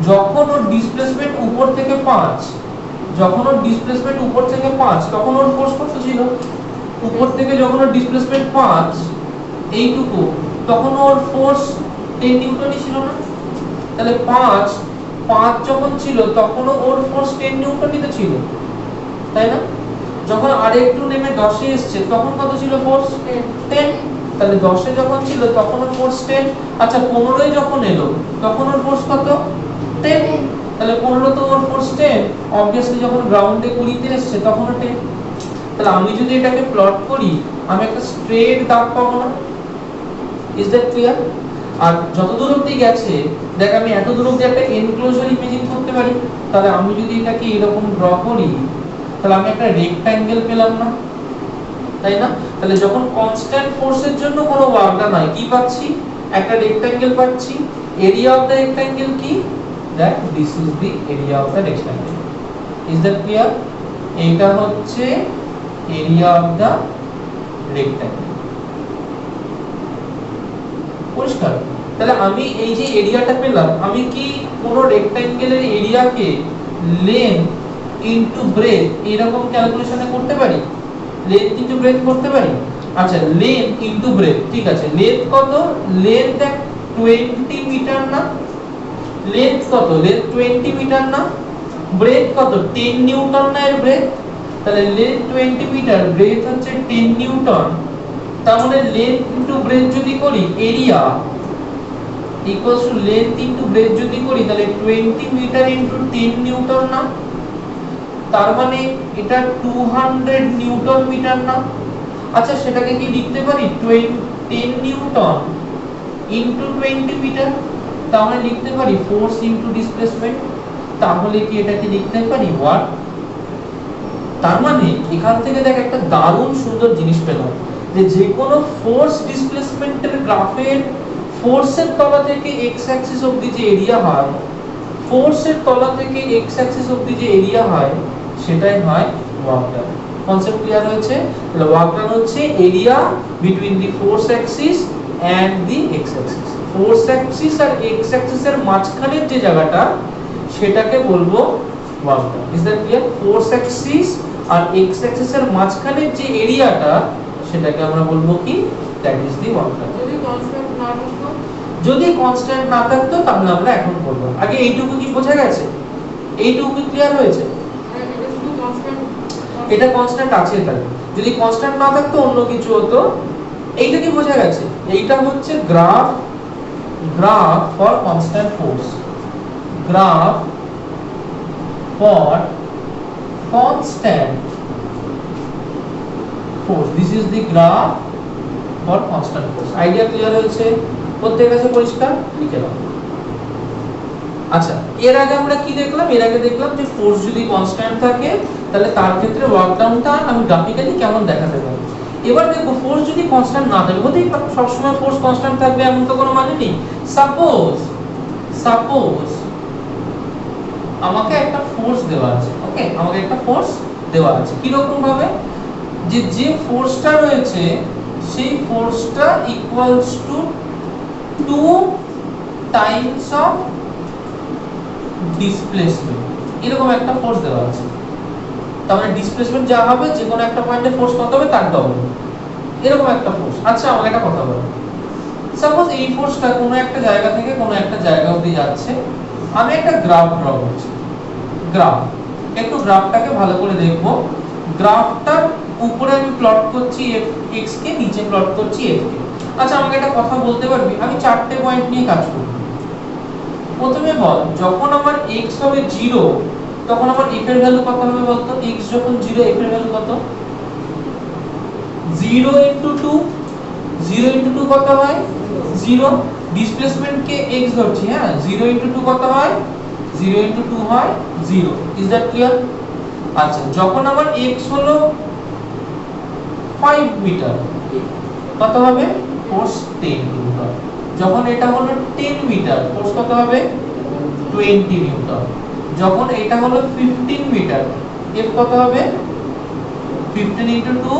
যখন ওর ডিসপ্লেসমেন্ট উপর থেকে 5, যখন ওর ডিসপ্লেসমেন্ট উপর থেকে 5 তখন ওর ফোর্স কত ছিল? উপর থেকে যখন ওর ডিসপ্লেসমেন্ট 5 এইটুকু, তখন ওর ফোর্স 10 নিউটনই ছিল না? তাহলে 5 যখন ছিল তখনও ওর ফোর্স 10 নিউটনই তো ছিল, তাই না? যখন আরেকটু নেমে 10 এ এসেছে তখন কত ছিল ফোর্স? 10। তাহলে 10 এ যখন ছিল তখন ওর ফোর্স 10। আচ্ছা 15 এ যখন এলো তখন ওর ফোর্স কত? 10। তাহলে 15 তো ওর ফোর্স 10, obviously যখন গ্রাউন্ডে 20 তে এসেছে তখনও 10। তাহলে আমি যদি এটাকে প্লট করি আমি একটা স্ট্রেট দাগ পাবো না? Is that clear? আর যত দূর অবধি গেছে দেখ, আমি এত দূর অবধি একটা এনক্লোজার ইমেজিন করতে পারি। তাহলে আমি যদি এটাকে এরকম ড্র করি তাহলে আমি একটা রেক্ট্যাঙ্গেল পেলাম না, তাই না? তাহলে যখন কনস্ট্যান্ট ফোর্সের জন্য কোনো ওয়ার্ক ডান হয় কি পাচ্ছি? একটা রেক্ট্যাঙ্গেল পাচ্ছি। এরিয়া অফ দ্য রেক্ট্যাঙ্গেল কি? That this is the area of the rectangle. Is that clear? এটা হচ্ছে এরিয়া অফ দ্য রেক্ট্যাঙ্গেল। পরিষ্কার? তাহলে আমি এই যে এরিয়াটা পেলাম, আমি কি কোনো রেক্ট্যাঙ্গেলের এরিয়াকে লেন্থ ইনটু ব্রেথ এরকম ক্যালকুলেশনে করতে পারি? লেন্থ ইনটু ব্রেথ করতে পারি? আচ্ছা লেন্থ ইনটু ব্রেথ, ঠিক আছে। লেন্থ কত? লেন্থ দেখ 20 মিটার না? লেন্থ কত? লেন্থ 20 মিটার না? ব্রেথ কত? 10 নিউটন না এর ব্রেথ? তাহলে লেন্থ 20 মিটার, ব্রেথ হচ্ছে 10 নিউটন। তাহলে লেন্থ ইনটু ব্রেথ যদি করি, area equals to length into breadth যদি করি তাহলে 20 মিটার ইনটু 10 নিউটন না? তার মানে এটা 200 নিউটন মিটার না? আচ্ছা সেটাকে কি লিখতে পারি 10 নিউটন ইনটু 20 মিটার? তাহলে লিখতে পারি ফোর্স ইনটু ডিসপ্লেসমেন্ট। তাহলে কি এটাকে লিখতে পারি ওয়াট? তার মানে এখান থেকে দেখ একটা দারুণ সুন্দর জিনিস পেলাম, যে কোনো ফোর্স ডিসপ্লেসমেন্টের গ্রাফের ফোর্সের তলা থেকে এক্স অ্যাক্সিস অবধি যে এরিয়া হয়, ফোর্সের তলা থেকে এক্স অ্যাক্সিস অবধি যে এরিয়া হয় সেটাই হয় ওয়ার্ক ডান। কনসেপ্ট ক্লিয়ার হয়েছে? তাহলে ওয়ার্ক ডান হচ্ছে area between the force axis and the x axis. Force axis আর এক্স অ্যাক্সিসের মাঝখানের যে জায়গাটা সেটাকে বলবো work done. Is that clear? Force axis আর এক্স অ্যাক্সিসের মাঝখানের যে এরিয়াটা সেটাকে আমরা বলবো কি? That is the work done. যদি কনস্ট্যান্ট না থাকতো, যদি কনস্ট্যান্ট না থাকতো তাহলে আমরা এখন করব। আগে এইটুকু কি বোঝা গেছে? এইটুকু কি ক্লিয়ার হয়েছে? এটা শুধু কনস্ট্যান্ট, এটা কনস্ট্যান্ট আছে তাই। যদি কনস্ট্যান্ট না থাকতো অন্য কিছু হতো। এইটা কি বোঝা গেছে? এইটা হচ্ছে graph for constant force. Graph for constant force. This is the graph for constant force. Idea clear হয়েছে? প্রত্যেকের কাছে পরিষ্কার? লিখে দাও। আচ্ছা এর আগে আমরা কি দেখলাম? এর আগে দেখলাম যে ফোর্স যদি কনস্ট্যান্ট থাকে তাহলে তার ক্ষেত্রে ওয়ার্ক ডাউনটা আমি গ্রাফিক্যালি কেমন দেখাতে পারি। এবার দেখো ফোর্স যদি কনস্ট্যান্ট না থাকে, হতেই পারে সব সময় ফোর্স কনস্ট্যান্ট থাকবে এমন তো কোনো মানে নেই। সাপোজ আমাকে একটা ফোর্স দেওয়া আছে, ওকে? আমাকে একটা ফোর্স দেওয়া আছে কি রকম ভাবে? যে ফোর্সটা রয়েছে সেই ফোর্সটা equals to 2 times of displacement, এরকম একটা ফোর্স দেওয়া আছে। তার মানে ডিসপ্লেসমেন্ট যা হবে যে কোনো একটা পয়েন্টে ফোর্স কত হবে তার ডবল, এরকম একটা ফোর্স। আচ্ছা আমাকে একটা কথা বলো, সাপোজ এই ফোর্সটা কোনো একটা জায়গা থেকে কোনো একটা জায়গা অবধি যাচ্ছে। আমি একটা গ্রাফ ড্র করছি। গ্রাফ, একটু গ্রাফটাকে ভালো করে দেখবো গ্রাফটার উপরে আমি প্লট করছি x কে, নিচে প্লট করছি f কে। আচ্ছা আমাকে একটা কথা বলতে পারবি, আমি চারটে পয়েন্ট নিয়ে কাজ করব। প্রথমে বল, যখন আমার x হবে 0 তখন আমার f এর ভ্যালু কত হবে বলতো? x যখন 0 f এর ভ্যালু কত? 0 into 2, 0 into 2 কত হয়? 0। ডিসপ্লেসমেন্ট কে x ধরছি, হ্যাঁ, 0 into 2 কত হয়? 0 into 2 হয় 0। Is that clear? আচ্ছা যখন আমার x হলো 5 মিটার কত হবে? Force 10 Newton. যখন এটা হলো 10 মিটার ফোর্স কত হবে? 20 নিউটন। যখন এটা হলো 15 মিটার f কত হবে? 15 into 2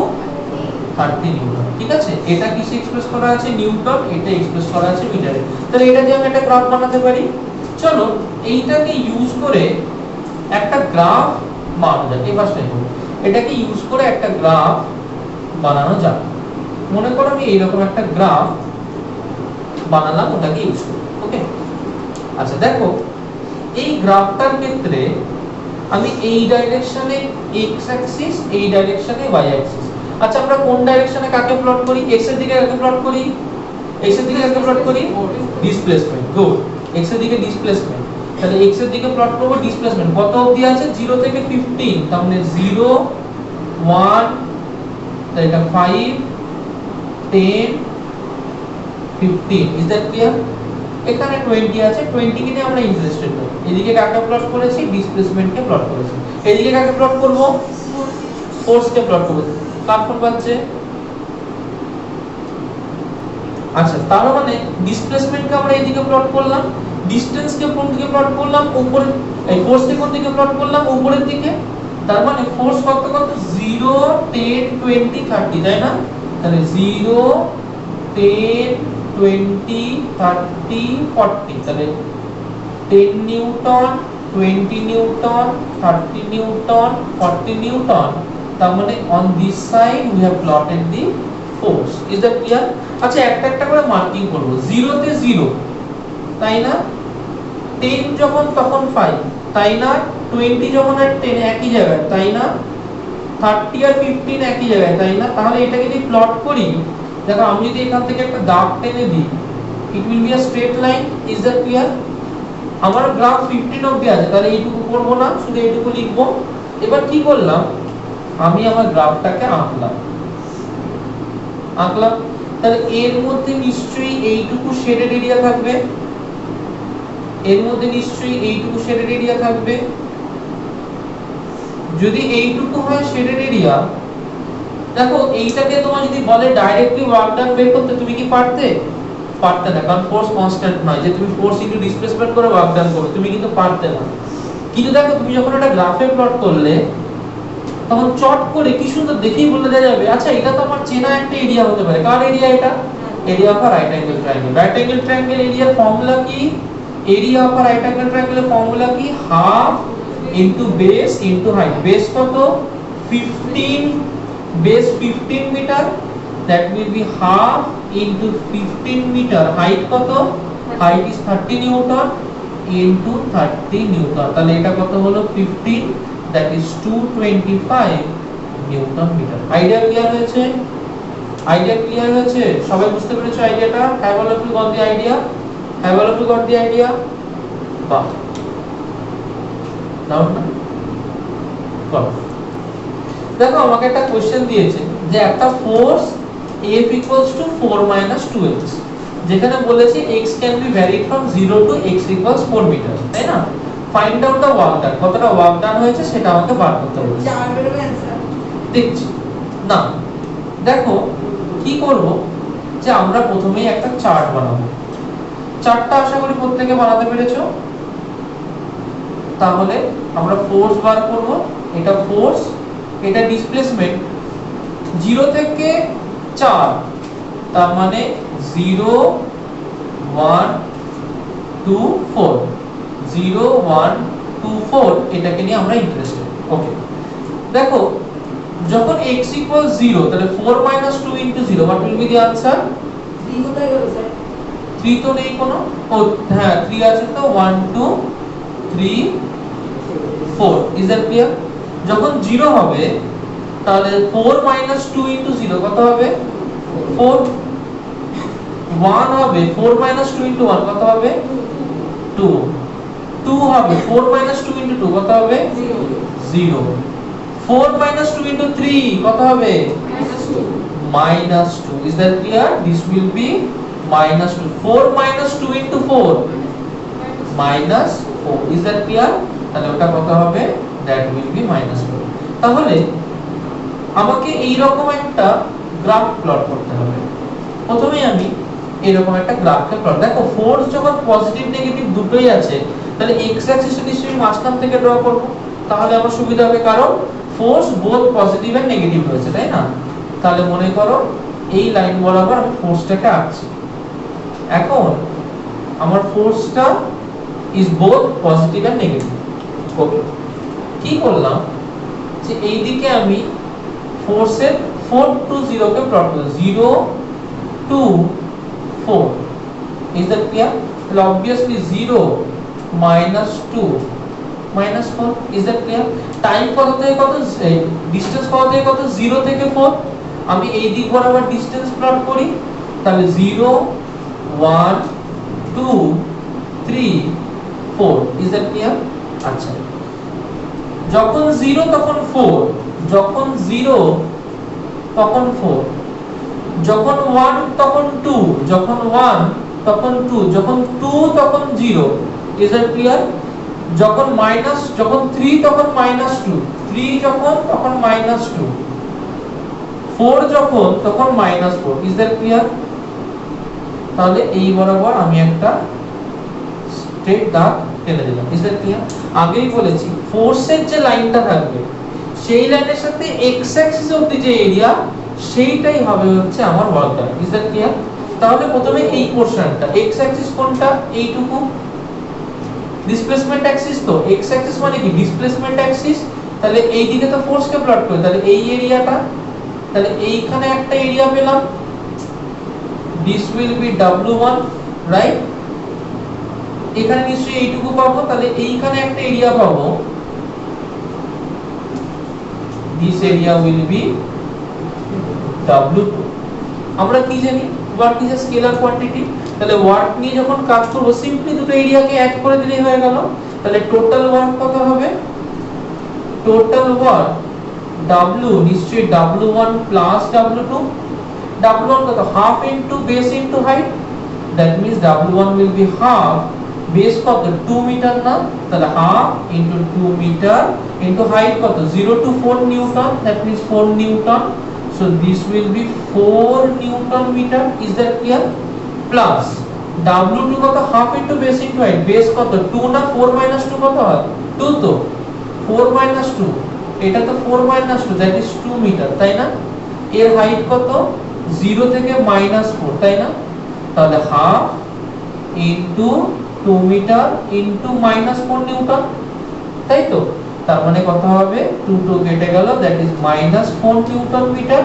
30 নিউটন। ঠিক আছে, এটা কিসে এক্সপ্রেস করা আছে? নিউটন। এটা এক্সপ্রেস করা আছে মিটারে। তাহলে এটা দিয়ে আমি একটা গ্রাফ বানাতে পারি। চলো এইটাকে ইউজ করে একটা গ্রাফ বানানো যাক। এই পাশটাই করব। এটাকে ইউজ করে একটা গ্রাফ বানানো যাক। মনে করো আমি এইরকম একটা গ্রাফ বানালাম, ওটাকে ইউজ করে। ওকে, আচ্ছা দেখো এই গ্রাফটার ক্ষেত্রে আমি এই ডাইরেকশনে x অ্যাক্সিস, এই ডাইরেকশনে y অ্যাক্সিস। আচ্ছা আমরা কোন ডাইরেকশনে কাকে প্লট করি? x এর দিকে কাকে প্লট করি? x এর দিকে কাকে প্লট করি? ডিসপ্লেসমেন্ট। গুড, x এর দিকে ডিসপ্লেসমেন্ট। তাহলে x এর দিকে প্লট করব ডিসপ্লেসমেন্ট। কত অবধি আছে? 0 থেকে 15। তার মানে 0 1, তাহলে এটা 5 10 15। Is that clear? এখানে 20 আছে, 20 কে নিয়ে আমরা ইন্টারেস্টেড নই। এদিকে কাকে প্লট করেছি? ডিসপ্লেসমেন্ট কে প্লট করেছি। এদিকে কাকে প্লট করব? ফোর্স কে প্লট করব। কার কোন পাচ্ছে? আচ্ছা তার মানে ডিসপ্লেসমেন্ট কে আমরা এইদিকে প্লট করলাম, ডিসটেন্স কে কোন দিকে প্লট করলাম? উপরে। এই ফোর্স কে কোন দিকে প্লট করলাম? উপরের দিকে। তার মানে ফোর্স কত কত? 0 10 20 30, তাই না? তাহলে 0 10 20 30 40, তাহলে 10 নিউটন 20 নিউটন 30 নিউটন 40 নিউটন। তার মানে on this side we have plotted the force. Is that clear? আচ্ছা একটা একটা করে মার্কিং করব। 0 তে 0, তাই না? 10 যখন তখন 5, তাই না? 20 যখন আর 10 একই জায়গায়, তাই না? 30 আর 15 একই জায়গায়, তাই না? তাহলে এটাকে যদি প্লট করি, দেখো আমি যদি এখান থেকে একটা দাগ টেনে দিই, it will be a straight line. Is that clear? আমার গ্রাফ 15 অবধি আছে, তাহলে এইটুকু করব না, শুধু এইটুকু লিখব। এবার কি করলাম? আমি আমার গ্রাফটাকে আঁকলাম। তাহলে এর মধ্যে নিশ্চয়ই এইটুকু শেডেড এরিয়া থাকবে, এর মধ্যে নিশ্চয়ই এইটুকু শেডেড এরিয়া থাকবে। যদি এইটুকু হয় শেডেড এরিয়া, দেখো এইটাকে তোমার যদি বলে ডাইরেক্টলি ওয়ার্ক ডান বের করতে, তুমি কি পারতে? পারতে না, কারণ ফোর্স কনস্ট্যান্ট নয় যে তুমি ফোর্স ইনটু ডিসপ্লেসমেন্ট করে ওয়ার্ক ডান করো, তুমি কিন্তু পারতে না। কিন্তু দেখো তুমি যখন একটা গ্রাফে প্লট করলে তখন চট করে কি সুন্দর দেখেই বলে দেওয়া যাবে, আচ্ছা এটা তো আমার চেনা একটা এরিয়া হতে পারে। কার এরিয়া এটা? Area of a right angle triangle. Right angle triangle এরিয়ার ফর্মুলা কি? Area of a right angle ট্রায়াঙ্গেলের ফর্মুলা কি? Half into base into height. Base কত? 15, base 15 metre, that will be half into 15 meter. height কত? height is 30 newton into 30 newton। তাহলে এটা কত হলো? 15, that is 225 newton meter। Idea clear হয়েছে? Idea clear হয়েছে? সবাই বুঝতে পেরেছো আইডিয়াটা? have all of you got the idea? have all of you got the idea? বাহ, নাও না করো। দেখো আমাকে একটা কোশ্চেন দিয়েছে যে একটা force F equals to 4 minus 2x, যেখানে বলেছে x can be varied from 0 to x equals 4 meter, তাই না? ফাইন্ড আউট দ্য ওয়ার্ক ডান। কতটা ওয়ার্ক ডান হয়েছে সেটা আমাকে বার করতে হবে। দেখছি না, দেখো কি করব যে আমরা প্রথমেই একটা চার্ট বানাবো। চার্টটা আশা করি প্রত্যেকে বানাতে পেরেছো। তাহলে আমরা ফোর্স বার করব। এটা ফোর্স, এটা ডিসপ্লেসমেন্ট। 0 থেকে 4, তার মানে 0 1 2 4, 0 1 2 4, এটাকে নিয়ে আমরা ইন্টারেস্টেড। ওকে, দেখো যখন x equals 0, তাহলে 4 minus 2 into 0, what will be the answer? 3 কোথায় গেল স্যার? 3 তো নেই কোনো। ও হ্যাঁ 3 আছে তো, 1 2 3 4। Is that clear? যখন 0 হবে তাহলে 4 - 2 * 0 কত হবে 4, 1 হবে 4 - 2 * 1 কত হবে 2, 2 হবে 4 - 2 * 2 কত হবে 0, 4 - 2 * 3 কত হবে -2. Is that clear? This will be -2. 4 - 2 * 4 -4. Is that clear? তাহলে ওটা কত হবে that will be -4. তাহলে আমাকে এই রকম একটা গ্রাফ প্লট করতে হবে। প্রথমে আমি এরকম একটা গ্রাফকে প্লট, দেখো ফোর্স যখন পজিটিভ নেগেটিভ দুটোই আছে তাহলে এক্স অ্যাক্সিসে নিশ্চয়ই মাঝখান থেকে ড্র করব, তাহলে আমার সুবিধা হবে কারণ force both positive and negative রয়েছে, তাই না? তাহলে মনে করো এই লাইন বরাবর আমি ফোর্সটাকে আঁকছি। এখন আমার ফোর্সটা is both positive and negative. Okay, কি করলাম যে এই দিকে আমি ফোর্সের 4 to 0 কে প্লট করব, 0 2 4. Is that clear? Well, obviously 0 - 2 - 4. Is that clear? Time কত থেকে কত, ডিসটেন্স কত থেকে কত 0 থেকে 4। আমি এই দিক বরাবর ডিসটেন্স প্লট করি, তাহলে 0 1 2 3 4. Is that clear? আচ্ছা, যখন 0 তখন 4, যখন 0 তখন 4, যখন 1 তখন 2, যখন 1 তখন 2, যখন 2 তখন 0. Is that clear? যখন 3 তখন -2, 3 যখন তখন -2, 4 যখন তখন -4. Is that clear? তাহলে এই বরাবর আমি একটা স্ট্রেট দাগ টেনে দিলাম। Is that clear? আগেই বলেছি ফোর্সের যে লাইনটা থাকবে সেই লাইনের সাথে এক্স অ্যাক্সিস অবধি যে এরিয়া সেইটাই হবে হচ্ছে আমার work done. Is that clear? তাহলে প্রথমে এই পোরশনটা, এক্স অ্যাক্সিস কোনটা, এইটুকু ডিসপ্লেসমেন্ট অ্যাক্সিস, তো এক্স অ্যাক্সিস মানে কি ডিসপ্লেসমেন্ট অ্যাক্সিস, তাহলে এই দিকে তো ফোর্সকে প্লট করি, তাহলে এই এরিয়াটা, তাহলে এইখানে একটা এরিয়া পেলাম, this will be W1, right? এখানে নিশ্চয়ই এইটুকু পাবো, তাহলে এইখানে একটা এরিয়া পাবো, this area will be W2. আমরা কি জানি work is a scalar quantity, তাহলে ওয়ার্ক নিয়ে যখন কাজ করব সিম্পলি দুটো এরিয়াকে অ্যাড করে দিলেই হয়ে গেল। তাহলে টোটাল ওয়ার্ক কত হবে, টোটাল ওয়ার্ক W নিশ্চয়ই W1 প্লাস W2, W1 কত half into base into height, that means W1 will be half, base কত 2 মিটার না, তাহলে half into 2 metre into height কত 0 to 4 newton, that means 4 newton, so this will be 4 newton metre. Is that clear? Plus W2 কত half into base into height, base কত 2 না 4 - 2 কত হয় 2, তো 4 - 2, এটা তো 4 - 2 দ্যাট ইজ 2 মিটার, তাই না? এর হাইট কত 0 থেকে -4, তাই না? তাহলে half into 2 metre into -4 newton, তাই তো? তার মানে কত হবে 2 2 কেটে গেল, that is -4 newton metre,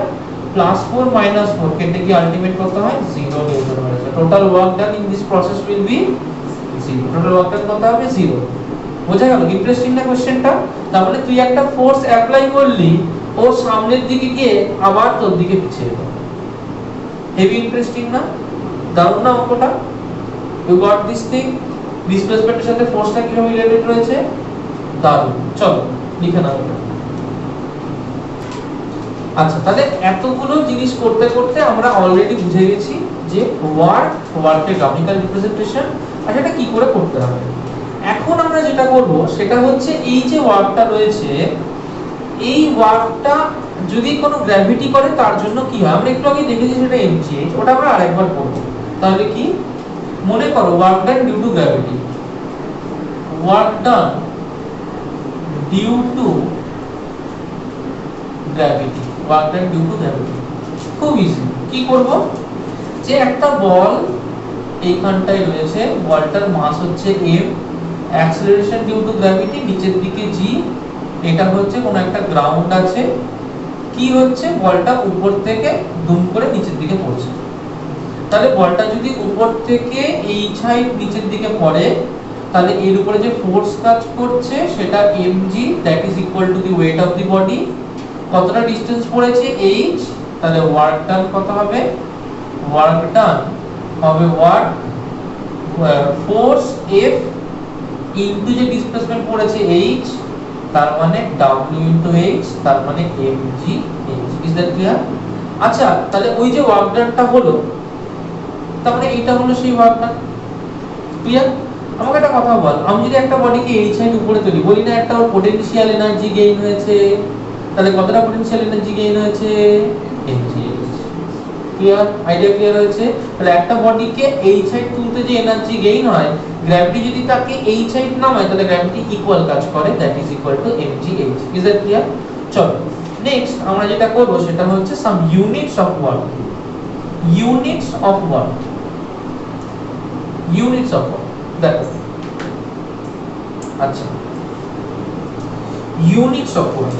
plus 4 -4 কেটে গিয়ে আলটিমেট কত হয় 0 নিউটন হয়েছে। Total work done in this process will be 0। Total work done কত হবে 0। বোঝা গেল? ইন্টারেস্টিং না কোশ্চেনটা? তার মানে তুই একটা ফোর্স অ্যাপ্লাই করলি, ও সামনের দিকে গিয়ে আবার তোর দিকে পিছিয়ে গেল। হেভি ইন্টারেস্টিং না? দারুণ না অঙ্কটা? You got this thing? ডিসপ্লেসমেন্টের সাথে ফোর্সটা কিভাবে রিলেটেড রয়েছে? দারুণ। চলো লিখে নাও এটা। আচ্ছা, তাহলে এতগুলো জিনিস করতে করতে আমরা অলরেডি বুঝে গেছি যে ওয়ার্কের গ্রাফিক্যাল রিপ্রেজেন্টেশন আর সেটা কি করে করতে হবে। এখন আমরা যেটা করব সেটা হচ্ছে এই যে ওয়ার্কটা রয়েছে, এই ওয়ার্কটা যদি কোনো গ্র্যাভিটি করে তার জন্য কি হয় আমরা একটু আগে দেখেছি, সেটা mgh, ওটা আমরা আরেকবার করব। তাহলে কি মনে করো work done due to gravity, work done due to gravity, work done due to gravity. খুব ইজি। কি করব যে একটা বল এইখানটায় রয়েছে, বলটার মাস হচ্ছে m, acceleration due to gravity নিচের দিকে g, এটা হচ্ছে কোন একটা গ্রাউন্ড আছে, কি হচ্ছে বলটা উপর থেকে দুম করে নিচের দিকে পড়ছে। তাহলে বলটা যদি উপর থেকে এই সাইড নিচের দিকে পড়ে, তাহলে এর উপরে যে ফোর্স কাজ করছে সেটা mg, that is equal to the weight of the body, কতটা ডিসটেন্স পড়েছে h, তাহলে ওয়ার্ক ডান কত হবে, ওয়ার্ক ডান হবে ওয়ার্ক ফোর্স F ইনটু যে ডিসপ্লেসমেন্ট পড়েছে h, তার মানে w ইনটু h, তার মানে mg h। Is that clear? আচ্ছা তাহলে ওই যে ওয়ার্ক ডানটা হলো, তার মানে এইটা হলো সেই ওয়ার্ক ডান। ক্লিয়ার? আমাকে একটা কথা বল, আমি যদি একটা বডিকে h হাইট উপরে তুলি, বলি না একটা ওর পোটেনশিয়াল এনার্জি গেইন হয়েছে, তাহলে কতটা পোটেনশিয়াল এনার্জি গেইন হয়েছে, mg। ক্লিয়ার? আইডিয়া ক্লিয়ার হয়েছে? তাহলে একটা বডিকে h হাইট তুলতে যে এনার্জি গেইন হয়, গ্র্যাভিটি যদি তাকে h হাইট নামায়, তাহলে গ্র্যাভিটি ইকুয়াল কাজ করে, that is equal to mg h। Is that clear? চলো নেক্সট আমরা যেটা করব সেটা হচ্ছে some units of work. Units of work, units of work দেখো। আচ্ছা ইউনিটস অফ ওয়ার্ক,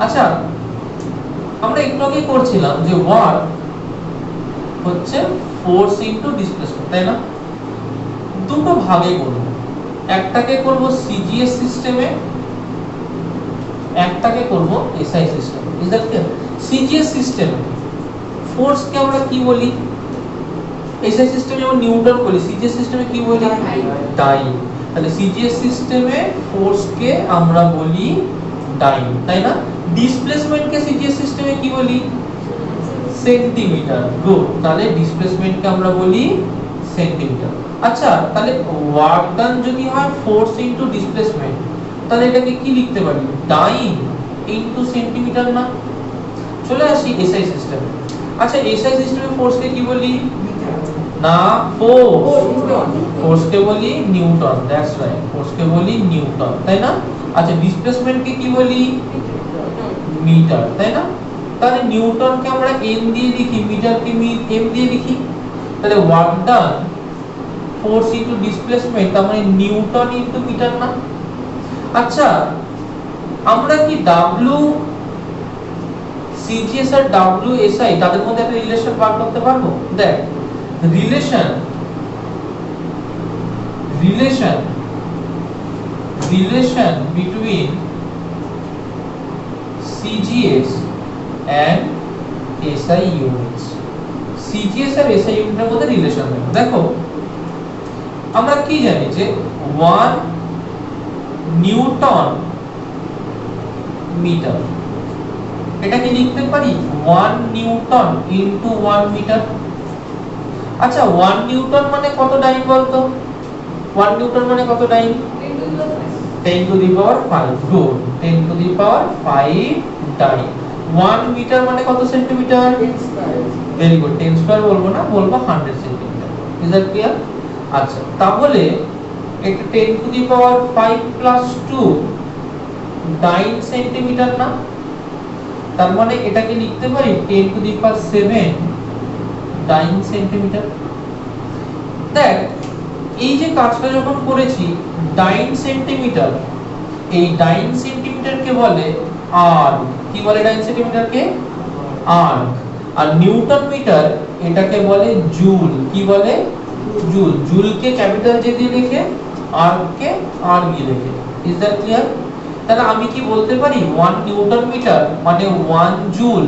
আচ্ছা আমরা একটু আগে করছিলাম যে ওয়ার্ক হচ্ছে ফোর্স ইনটু ডিসপ্লেসমেন্ট, তাই না? দুটো ভাগে করব, একটাকে করব সিজিএস সিস্টেমে, একটাকে করব এসআই সিস্টেমে। Is that clear? সিজিএস সিস্টেমে ফোর্স কে আমরা কি বলি, এসআই সিস্টেমে যেমন নিউটন বলি, সিজিএস সিস্টেমে কি বলি, ডাইন। তাহলে সিজিএস সিস্টেমে ফোর্স কে আমরা বলি ডাইন, তাই না? ডিসপ্লেসমেন্ট কে সিজিএস সিস্টেমে কি বলি, সেন্টিমিটার। গুড, তাহলে ডিসপ্লেসমেন্ট কে আমরা বলি সেন্টিমিটার। আচ্ছা তাহলে ওয়ার্ক ডান যদি হয় ফোর্স ইনটু ডিসপ্লেসমেন্ট, তাহলে এটাকে কি লিখতে পারি, ডাইন ইনটু সেন্টিমিটার না? চলে আসি এসআই সিস্টেমে। আচ্ছা এসআই সিস্টেমে ফোর্স কে কি বলি, না ফোর্স কে বলি নিউটন, দ্যাটস রাইট, ফোর্স কে বলি নিউটন, তাই না? আচ্ছা ডিসপ্লেসমেন্ট কে কি বলি, মিটার, তাই না? তাহলে নিউটন কে আমরা m দিয়ে লিখি, মিটার কে m দিয়ে লিখি, তাহলে ওয়ার্ক ডান ফোর্স ইনটু ডিসপ্লেসমেন্ট, তার মানে নিউটন ইনটু মিটার না? আচ্ছা আমরা কি w সিজিএস আর w এসআই তাদের মধ্যে একটা রিলেশন বার করতে পারবো? দেখ relation between CGS and SI units, CGS আর SI ইউনিটের মধ্যে রিলেশন দেখো। আমরা কি জানি যে 1 নিউটন মিটার, এটাকে লিখতে পারি 1 নিউটন ইনটু 1 মিটার। আচ্ছা 1 নিউটন মানে কত ডাইন বলতো, 1 নিউটন মানে কত dyne, 10 to the power 5। Good, 10 to the power 5 dyne. 1 metre মানে কত centimetre, 10 square. Very good, 10 square বলবো না, বলবো 100 সেন্টিমিটার। Is that clear? আচ্ছা তাহলে এটা 10 to the power 5 plus 2 9 centimetre না? তার মানে এটাকে লিখতে পারি 10 টু দি পাওয়ার 7 9 সেন্টিমিটার। দেখ এই যে কাজটা যখন করেছি 9 সেন্টিমিটার, এই 9 সেন্টিমিটার কে বলে আর্ক। কি বলে 9 সেন্টিমিটার কে, আর্ক। আর নিউটন মিটার এটাকে বলে জুল। কি বলে, জুল। জুল কে ক্যাপিটাল জে দিয়ে লিখে, আর্ক কে আর দিয়ে লিখে। Is that clear? তাহলে আমি কি বলতে পারি 1 নিউটন মিটার মানে 1 joule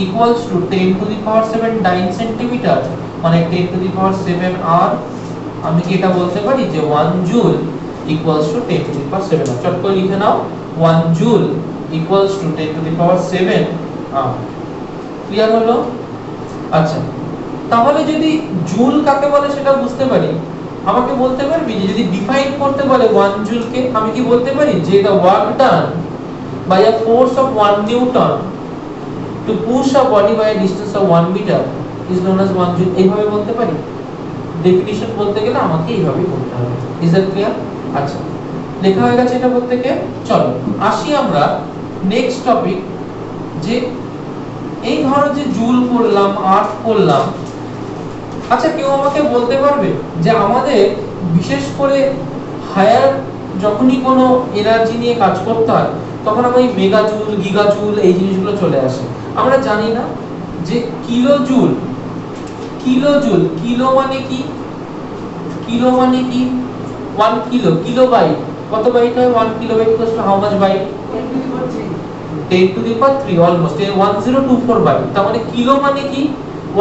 equals to 10 to the power 7 9 centimetre মানে 10 টু দি পাওয়ার 7 আর। আমি কি এটা বলতে পারি যে 1 joule equals to 10 to the power 7 আর। চট করে লিখে নাও 1 joule equals to 10 to the power 7 আর। ক্লিয়ার হলো? আচ্ছা তাহলে যদি জুল কাকে বলে সেটা বুঝতে পারি, আমাকে বলতে পারবি যে যদি ডিফাইন করতে বলে 1 জুল কে, আমি কি বলতে পারি যে the work done by a force of 1 newton to push a body by a distance of 1 meter is known as 1 joule। এইভাবে বলতে পারি। ডেফিনিশন বলতে গেলে আমাকে এইভাবে বলতে হবে। Is that clear? আচ্ছা লেখা হয়ে গেছে এটা প্রত্যেককে। চলো আসি আমরা নেক্সট টপিক, যে এই ধরো যে জুল করলাম, আর্ক করলাম। আচ্ছা কেউ আমাকে বলতে পারবে যে আমাদের বিশেষ করে হায়ার যখনই কোনো এনার্জি নিয়ে কাজ করতে হয় তখন আমরা এই মেগা জুল, গিগা জুল এই জিনিসগুলো চলে আসে। আমরা জানি না যে kilo joule, kilo joule, kilo মানে কি, কিলো মানে কি 1 কিলো কিলোবাইট কত বাইট হয় 1 kilobyte equals to how much byte 10 to the power 3 almost 1024 byte তার মানে কিলো মানে কি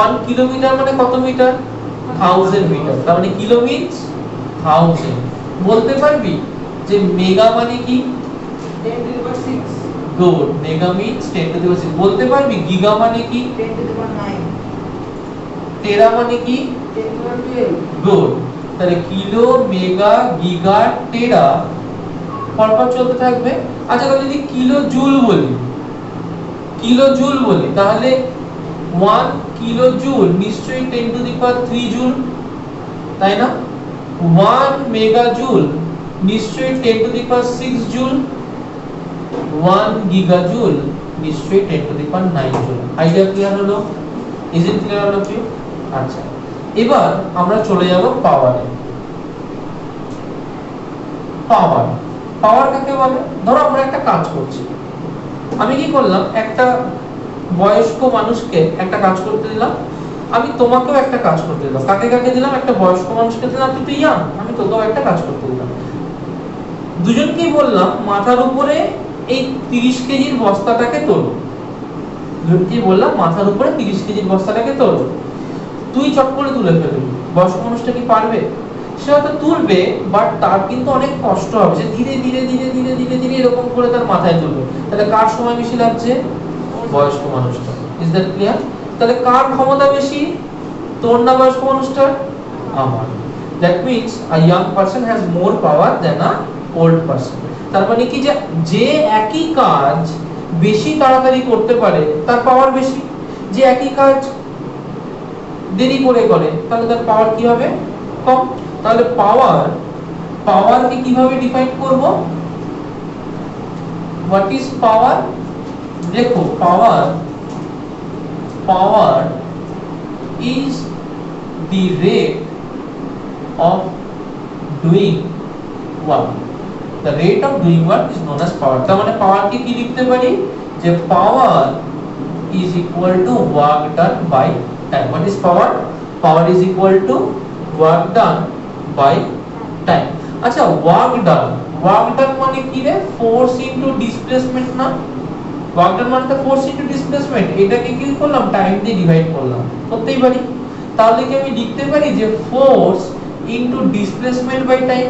1 কিলোমিটার মানে কত মিটার 1000 মিটার তার মানে কিলো মিন্স 1000 বলতে পারবি যে মেগা মানে কি 10 to the power 6 good mega means 10 to the power 6 বলতে পারবি গিগা মানে কি 10 টু দি পাওয়ার 9 টেরা মানে কি 10 টু দি পাওয়ার 12 গুড তাহলে কিলো মেগা গিগা টেরা পরপর চলতে থাকবে আচ্ছা তাহলে যদি কিলো জুল বলি তাহলে 1 কিলো জুল নিশ্চয়ই 10 টু দি পাওয়ার 3 জুল তাই না 1 মেগা জুল নিশ্চয়ই 10 to the power 6 joule 1 giga joule নিশ্চয়ই 10 to the power 9 joule idea clear হলো ইজ ইট ক্লিয়ার হলো কি আচ্ছা এবার আমরা চলে যাব পাওয়ারে পাওয়ার কাকে বলে ধরো আমরা একটা কাজ করছি আমি কি করলাম একটা বয়স্ক মানুষকে একটা কাজ করতে দিলাম আমি তোমাকেও একটা কাজ করতে দিলাম কাকে দিলাম একটা বয়স্ক মানুষকে দিলাম তুই তো ইয়াং আমি তোকেও একটা কাজ করতে দিলাম দুজনকেই বললাম মাথার উপরে এই 30 কেজির বস্তাটাকে তোলো দুজনকেই বললাম মাথার উপরে 30 কেজির বস্তাটাকে তোলো তুই চট করে তুলে ফেলবি বয়স্ক মানুষটা কি পারবে সে হয়তো তুলবে বাট তার কিন্তু অনেক কষ্ট হবে সে ধীরে ধীরে এরকম করে তার মাথায় তুলবে তাহলে কার সময় বেশি লাগছে বয়স্ক মানুষটা ইজ দ্যাট ক্লিয়ার তাহলে কার ক্ষমতা বেশি তোর না বয়স্ক মানুষটার আমার that means a young person has more power than a old person তার মানে কি যে একই কাজ বেশি তাড়াতাড়ি করতে পারে তার পাওয়ার বেশি যে একই কাজ দেরি করে করে তাহলে তার পাওয়ার কি হবে কম তাহলে পাওয়ারকে কিভাবে ডিফাইন করব হোয়াট ইজ পাওয়ার দেখো power is the rate of doing work the rate of doing work is known as power তার মানে পাওয়ার কি লিখতে পারি যে পাওয়ার is equal to work done by time what is power is equal to work done by time আচ্ছা work done মানে কি রে force into displacement না work done মানে তো force into displacement এটাকে কি করলাম টাইম দিয়ে ডিভাইড করলাম করতেই পারি তাহলে কি আমি লিখতে পারি যে force into displacement by time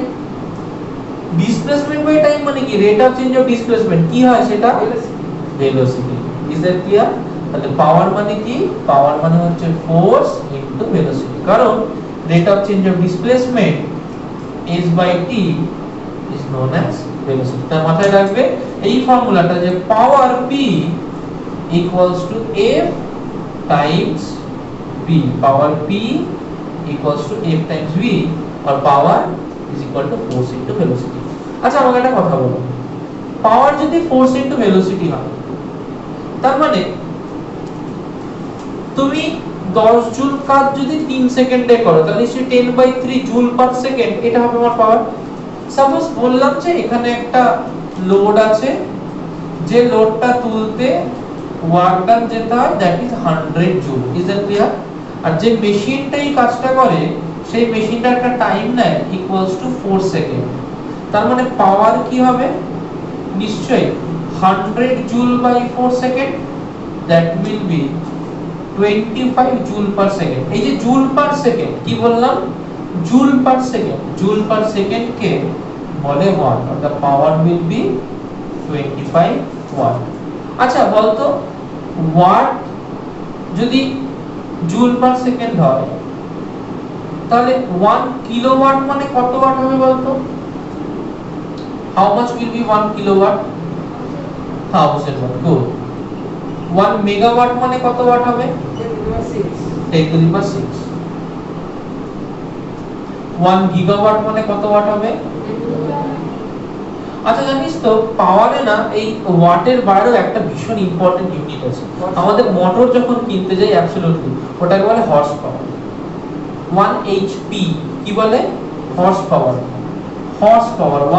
displacement by time মানে কি rate of change of displacement কি হয় সেটা ভেলোসিটি ইজ দ্যাট ক্লিয়ার তাহলে পাওয়ার মানে কি পাওয়ার মানে হচ্ছে ফোর্স ইনটু ভেলোসিটি কারণ rate of change of displacement s by t is known as velocity তার মাথায় রাখবে এই ফর্মুলাটা যে power p equals to f times v power p equals to f times v or power is equal to force into velocity আচ্ছা আমাকে একটা কথা বলো পাওয়ার যদি ফোর্স ইনটু ভেলোসিটি হয় তার মানে তুমি 10 জুল কাজ যদি 3 সেকেন্ডে করো তাহলে নিশ্চয়ই 10/3 জুল পার সেকেন্ড এটা হবে আমার পাওয়ার সাপোজ বললাম যে এখানে একটা লোড আছে যে লোডটা তুলতে ওয়ার্ক ডান যেতে হয় that is 100 joule is that clear আর যে মেশিনটা এই কাজটা করে সেই মেশিনটার একটা টাইম নেয় ইকুয়ালস টু 4 সেকেন্ড তার মানে পাওয়ার কি হবে নিশ্চয়ই 100 joule by 4 second that will be 25 joule per second এই যে জুল পার সেকেন্ড কি বললাম জুল পার সেকেন্ড কে বলে ওয়াট আর the power will be 25 watt আচ্ছা বলতো ওয়াট যদি জুল পার সেকেন্ড হয় তাহলে 1 কিলোওয়াট মানে কত ওয়াট হবে বলতো how much will be 1 kilowatt 1000 watt good 1 megawatt মানে কত ওয়াট হবে 10 টু দি পাওয়ার 6 1 গিগাওয়াট মানে কত ওয়াট হবে আচ্ছা জানিস তো পাওয়ারে না এই ওয়াটের বাইরেও একটা ভীষণ ইম্পর্টেন্ট ইউনিট আছে আমাদের মোটর যখন কিনতে যাই অ্যাবসলিউটলি ওটাকে বলে হর্স পাওয়ার 1 এইচপি কি বলে horse power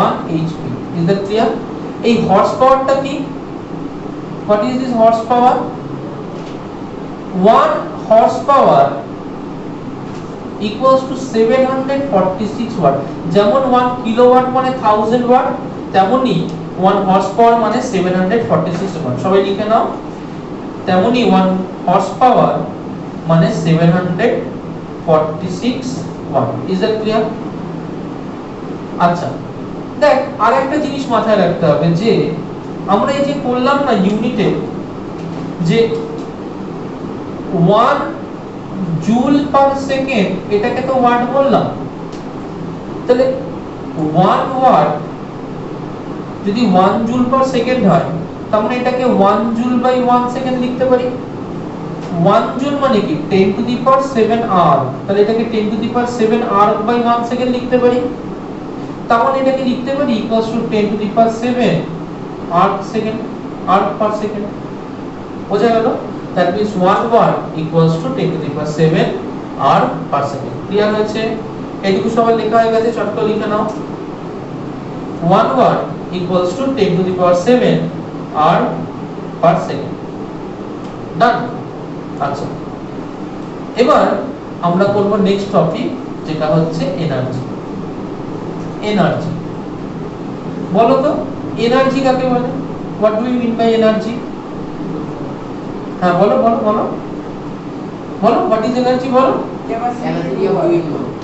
1 HP is that clear এই হর্স পাওয়ারটা কি what is this horse power 1 horse power equals to 746 watt. যেমন 1 কিলোওয়াট মানে 1000 ওয়াট, তেমনি 1 হর্স পাওয়ার মানে 746 ওয়াট। সবাই লিখে নাও। তেমনি 1 হর্স পাওয়ার মানে 746 ওয়াট। Is that clear? আচ্ছা, দেখ আরেকটা জিনিস মাথায় রাখতে হবে যে আমরা এই যে করলাম না ইউনিটে, যে 1 জুল পার সেকেন্ড, এটাকে তো ওয়াট বললাম। তাহলে 1 ওয়াট যদি 1 জুল পার সেকেন্ড হয়, তার মানে এটাকে 1 জুল বাই 1 সেকেন্ড লিখতে পারি। 1 জুল মানে কি 10 টু দি পাওয়ার 7 আর, তাহলে এটাকে 10 to the power 7 erg by 1 second লিখতে পারি। তার মানে এটাকে লিখতে পারি equals to 10 to the power 7 erg second, erg per second. বোঝা গেল? That means 1 watt equals to 10 to the power 7 erg per second. Clear হয়েছে? এইটুকু সবাই লেখা হয়ে গেছে, চট করে লিখে নাও। 1 watt equals to 10 to the power 7 erg per second. ডান। আচ্ছা, এবার আমরা করব নেক্সট টপিক, যেটা হচ্ছে এনার্জি। এনার্জি বলো তো, এনার্জি কাকে বলে? What do you mean by energy? হ্যাঁ বলো বলো বলো বলো, হোয়াট ইজ এনার্জি? বলো।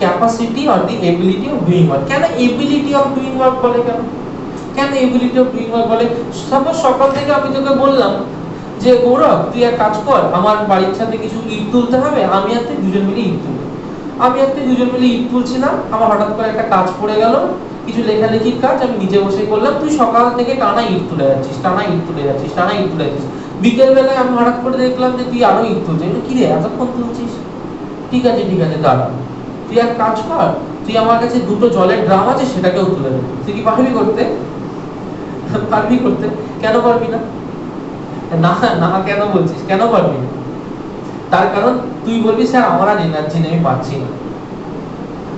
Capacity or the ability of doing work. কেন এবিলিটি অফ ডুইং ওয়ার্ক বলে? কেন এবিলিটি অফ ডুইং ওয়ার্ক বলে? সাপোজ সকাল থেকে আমি তোকে বললাম যে গৌরব তুই এক কাজ কর, আমার বাড়ির ছাদে কিছু ইট তুলতে হবে, আমি আর তুই দুজন মিলে ইট তুলি। আমি আর তুই দুজন মিলে ইট তুলছিলাম, আমার হঠাৎ করে একটা কাজ পড়ে গেল, কিছু লেখালেখির কাজ, আমি নিজে বসে করলাম। তুই সকাল থেকে টানা ইট তুলে যাচ্ছিস, টানা ইট তুলে যাচ্ছিস, টানা ইট তুলে যাচ্ছিস। বিকেল বেলায় আমি হঠাৎ করে দেখলাম যে তুই আরো ইট তুলছিস। কি রে এতক্ষণ তুলছিস? ঠিক আছে ঠিক আছে দাঁড়া, তুই এক কাজ কর, তুই আমার কাছে দুটো জলের ড্রাম আছে, সেটাকেও তুলে দে। তুই কি পারবি করতে? পারবি করতে? কেন পারবি না? না না কেন বলছিস? কেন পারবি না? তার কারণ তুই বলবি স্যার আমার আর এনার্জি নেই, আমি পারছি না,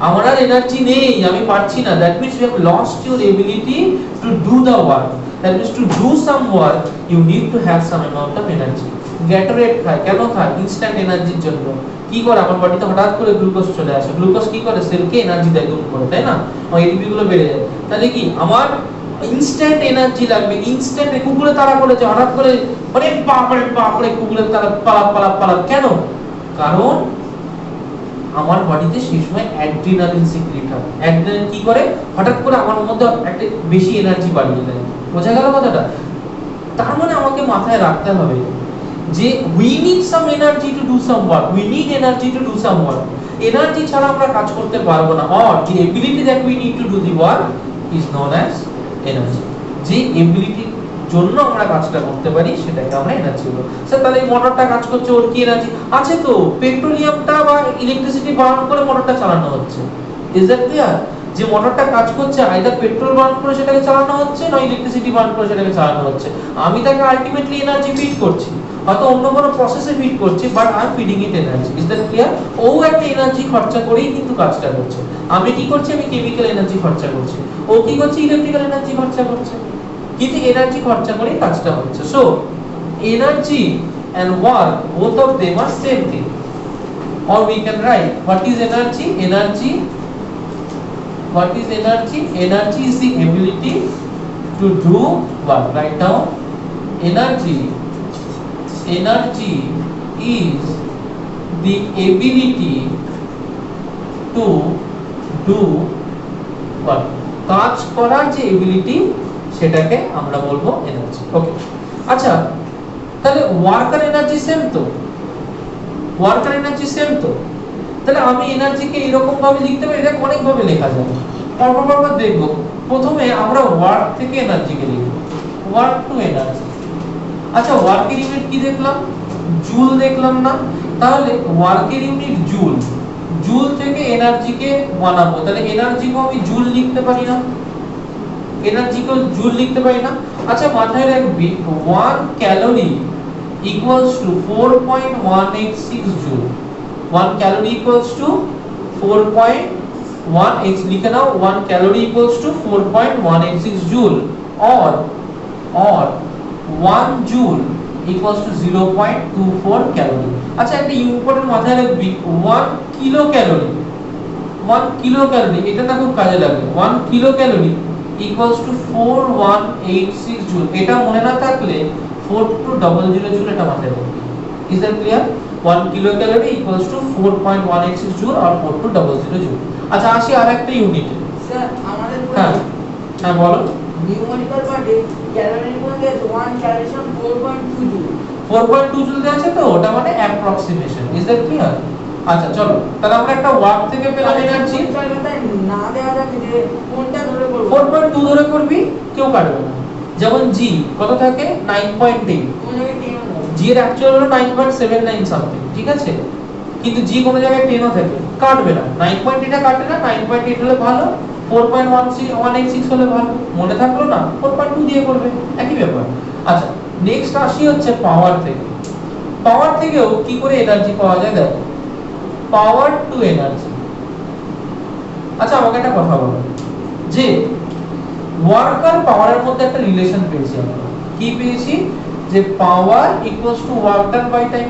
আমার আর এনার্জি নেই, আমি পারছি না। That means you have lost your ability to do the work. That means to do some work you need to have some amount of energy. Gatorade খায়, কেন খায়? ইনস্ট্যান্ট এনার্জির জন্য। কি করে? আমার বডিতে হঠাৎ করে গ্লুকোজ চলে আসে, গ্লুকোজ কি করে? সেলকে এনার্জি দেয় দুম করে, তাই না? আমার এটিপি গুলো বেড়ে যায়। তাহলে কি আমার ইনস্ট্যান্ট এনার্জি লাগবে। ইনস্ট্যান্ট কুকুরে তাড়া করেছে, হঠাৎ করে মানে বাপরে বাপরে কুকুরের তাড়া পালাপ পালাপ পালাপ। কেন? কারণ আমার বডিতে সেই সময় অ্যাড্রিনালিন সিক্রেট হয়। অ্যাড্রিনালিন কি করে? হঠাৎ করে আমার মধ্যে একটা বেশি এনার্জি বাড়িয়ে দেয়। বোঝা গেল কথাটা? তার মানে আমাকে মাথায় রাখতে হবে যে we need some energy to do some work, we need energy to do some work. Energy ছাড়া আমরা কাজ করতে পারবো না। or the ability that we need to do the work is known as energy. যে এবিলিটির জন্য আমরা কাজটা করতে পারি সেটাকে আমরা এনার্জি বলবো। স্যার তাহলে এই মোটরটা কাজ করছে, ওর কি এনার্জি আছে? তো পেট্রোলিয়ামটা বা ইলেকট্রিসিটি বার্ন করে মোটরটা চালানো হচ্ছে। Is that clear? যে মোটরটা কাজ করছে আইদার পেট্রোল বার্ন করে সেটাকে চালানো হচ্ছে, না ইলেকট্রিসিটি বার্ন করে সেটাকে চালানো হচ্ছে। আমি তাকে আলটিমেটলি এনার্জি ফিড করছি, হয়তো অন্য কোনো প্রসেসে ফিড করছি, but I am feeding it energy. Is that clear? ও একটা এনার্জি খরচা করেই কিন্তু কাজটা করছে। আমি কি করছি? আমি কেমিক্যাল এনার্জি খরচা করছি। ও কি করছে? ইলেকট্রিক্যাল এনার্জি খরচা করছে, কিন্তু এনার্জি খরচা করেই কাজটা হচ্ছে। So energy and work, both of them are same thing. Or we can write what is energy? What is energy? Energy is the ability to do work. Write down energy is the ability to do work. কাজ করার যে ability সেটাকে আমরা বলবো energy. ওকে, আচ্ছা তাহলে worker energy same তো? Worker energy same তো? তাহলে আমি এনার্জিকে এরকম ভাবে লিখতে পারি, এটা অনেক ভাবে লেখা যায়। পরপর দেখব। প্রথমে আমরা ওয়ার্ক থেকে এনার্জিকে লিখব, ওয়ার্ক টু এনার্জি। আচ্ছা ওয়ার্কের ইউনিট কি দেখলাম? জুল দেখলাম না? তাহলে ওয়ার্কের ইউনিট জুল, জুল থেকে এনার্জিকে বানাবো, তাহলে এনার্জিকে আমি জুল লিখতে পারি না? এনার্জিকে জুল লিখতে পারি না? আচ্ছা মাথায় রাখবি 1 calorie equals to 4.186 joule. 1 calorie equals to 4.186, লিখে নাও 1 calorie equals to 4.186 joule, or 1 joule equals to 0.24 calorie. আচ্ছা একটা ইম্পর্টেন্ট মাথায় রাখবি 1 কিলো ক্যালোরি 1 কিলো ক্যালোরি, এটা না খুব কাজে লাগবে। 1 kilo calorie equals to 4186 joule. এটা মনে না থাকলে 4200 জুল এটা মাথায় রাখবে। Is that clear? 1 kilo calorie equals to 4186 joule আর 4200 জুল। আচ্ছা আসি আরেকটা ইউনিটে। স্যার আমাদের হ্যাঁ হ্যাঁ বলো। নিউমেরিক্যাল পার্টে ক্যালোরির মধ্যে 1 ক্যালকুলেশন 4.2 জুল। 4.2 জুল দেওয়া আছে তো, ওটা মানে অ্যাপ্রক্সিমেশন। Is that clear? আচ্ছা চলো তাহলে আমরা একটা ওয়াট থেকে পেলাম এনার্জি। না দেওয়া যাবে যে কোনটা ধরে করব? 4.2 ধরে করবি, কেউ কাটবে না। যেমন জি কত থাকে 9.8, কোন জায়গায় 10 হবে? জি এর অ্যাকচুয়াল হলো 9.79 সামথিং, ঠিক আছে? কিন্তু জি কোন জায়গায় 10 ও থাকে, কাটবে না। 9.8 টা কাটে না, 9.8 হলে ভালো, 4.186 হলে ভালো। মনে থাকলো না? 4.2 দিয়ে করবে, একই ব্যাপার। আচ্ছা নেক্সট আসি হচ্ছে পাওয়ার থেকে। পাওয়ার থেকেও কি করে এনার্জি পাওয়া যায় দেখো। Power to energy. আচ্ছা আমাকে একটা কথা বলো, যে ওয়ার্ক আর পাওয়ারের মধ্যে একটা রিলেশন পেয়েছি আমরা। কি পেয়েছি? যে power equals to work done by time.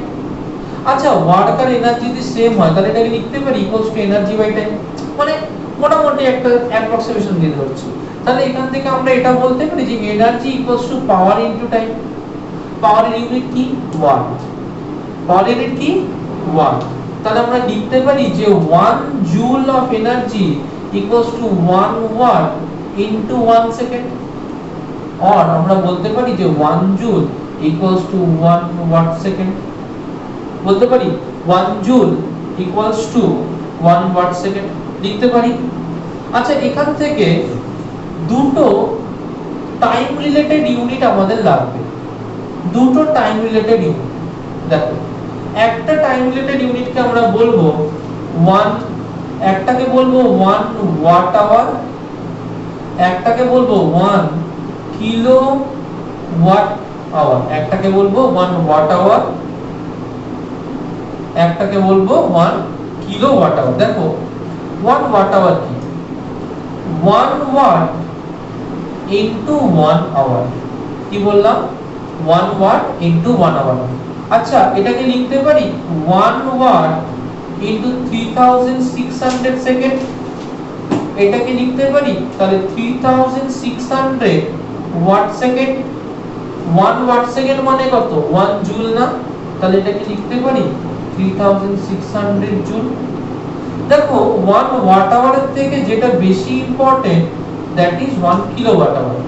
আচ্ছা ওয়ার্ক আর এনার্জি যদি সেম হয় তাহলে এটাকে লিখতে পারি equals to energy by time. মানে মোটামুটি একটা অ্যাপ্রক্সিমেশন দিয়ে হচ্ছে। তাহলে এখান থেকে আমরা এটা বলতে পারি যে energy equals to power into time. পাওয়ারের ইউনিট কি? ওয়াট। পাওয়ার ইউনিট কি? ওয়াট। তাহলে আমরা লিখতে পারি যে 1 joule of energy equals to 1 watt into 1 second. আর আমরা বলতে পারি যে 1 joule equals to 1 watt second. বলতে পারি 1 joule equals to 1 watt second, লিখতে পারি। আচ্ছা এখান থেকে দুটো টাইম রিলেটেড ইউনিট আমাদের লাগবে। দুটো টাইম রিলেটেড ইউনিট দেখো। একটা টাইম রিলেটেড ইউনিটকে আমরা বলবো 1, একটাকে বলবো 1 ওয়াট আওয়ার, একটাকে বলবো 1 কিলো ওয়াট আওয়ার, একটাকে বলবো 1 ওয়াট আওয়ার, একটাকে বলবো 1 কিলো ওয়াট আওয়ার। দেখো 1 ওয়াট আওয়ার কি? 1 ওয়াট ইনটু 1 আওয়ার। কি বললাম? 1 ওয়াট ইনটু 1 আওয়ার। আচ্ছা এটাকে লিখতে পারি 1 ওয়াট ইনটু 3600 সেকেন্ড। এটাকে লিখতে পারি তাহলে 3600 ওয়াট সেকেন্ড। 1 ওয়াট সেকেন্ড মানে কত? 1 জুল না? তাহলে এটাকে লিখতে পারি 3600 জুল। দেখো 1 ওয়াট আওয়ারের থেকে যেটা বেশি important that is 1 kilowatt hour.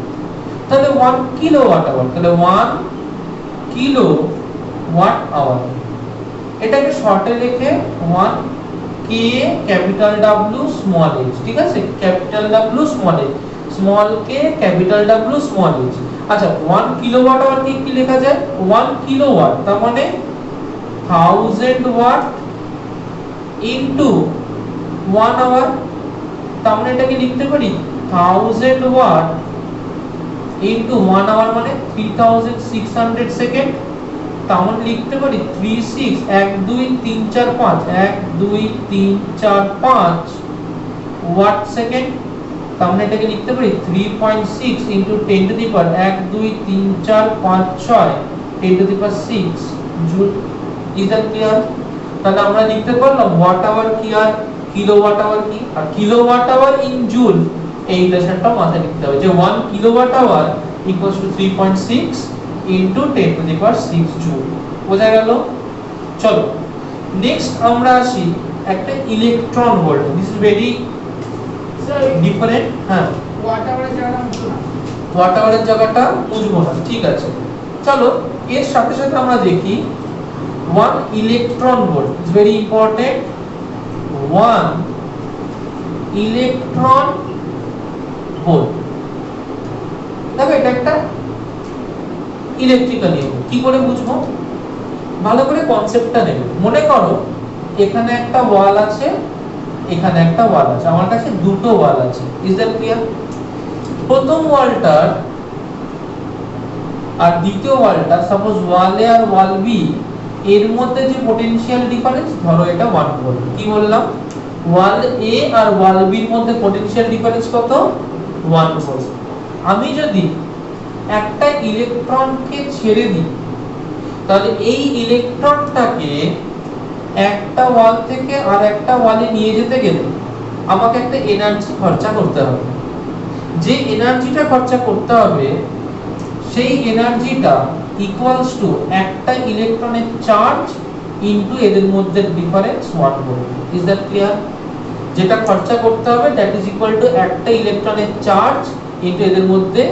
তাহলে 1 কিলোওয়াট আওয়ার, তাহলে 1 কিলো ওয়াট আওয়ার। এটাকে শর্টে লিখে 1 k capital W small h, ঠিক আছে? Capital W small h, small k capital W small h। আচ্ছা 1 কিলোওয়াট আওয়ার কি লেখা যায়? 1 কিলোওয়াট তার মানে 1000 ওয়াট ইনটু 1 আওয়ার। তার মানে এটাকে লিখতে পারি 1000 ওয়াট ইনটু 1 আওয়ার মানে 3600 সেকেন্ড। তার মানে লিখতে পারি 36 1 2 3 4 5 1 2 3 4 5 ওয়াট সেকেন্ড। তার মানে এটাকে লিখতে পারি 3.6 into 10 to the power 1 2 3 4 5 6 10 to the power 6 joule. Is that clear? তাহলে আমরা লিখতে পারলাম ওয়াট আওয়ার কি আর কিলোওয়াট আওয়ার কি। আর কিলোওয়াট আওয়ার ইন জুল এই রিলেশনটা মাথায় রাখতে হবে যে 1 kilowatt hour equals to 3.6 into 10 to the power 6 joule. বোঝা গেল? চলো নেক্সট আমরা আসি একটা electron volt. This is very different. হ্যাঁ ওয়াট আওয়ারের জায়গাটা মুছো না। ওয়াট আওয়ারের জায়গাটা বুঝবো না, ঠিক আছে? চলো এর সাথে সাথে আমরা দেখি 1 electron volt is very important. 1 electron volt. দেখো এটা একটা ইলেকট্রিক্যাল ইউনিট। কি করে বুঝবো? ভালো করে কনসেপ্টটা নেবে। মনে করো এখানে একটা ওয়াল আছে, এখানে একটা ওয়াল আছে, আমার কাছে দুটো ওয়াল আছে। Is that clear? প্রথম ওয়ালটার আর দ্বিতীয় ওয়ালটা, সাপোজ ওয়াল এ আর ওয়াল বি এর মধ্যে যে পটেনশিয়াল ডিফারেন্স, ধরো এটা 1 ভোল্ট। কি বললাম? ওয়াল এ আর ওয়াল বি এর মধ্যে পটেনশিয়াল ডিফারেন্স কত? 1 ভোল্ট। আমি যদি একটা ইলেকট্রনকে ছেড়ে দিই তাহলে এই ইলেকট্রনটাকে একটা ওয়াল থেকে আর একটা ওয়ালে নিয়ে যেতে গেলে আমাকে একটা এনার্জি খরচা করতে হবে, যে এনার্জিটা খরচা করতে হবে সেই এনার্জিটা ইকুয়ালস টু একটা ইলেকট্রনের চার্জ ইনটু এদের মধ্যে difference 1 volt. Is that clear? যেটা খরচা করতে হবে দ্যাট ইজ ইকুয়াল টু একটা ইলেকট্রনের চার্জ ইনটু এদের মধ্যে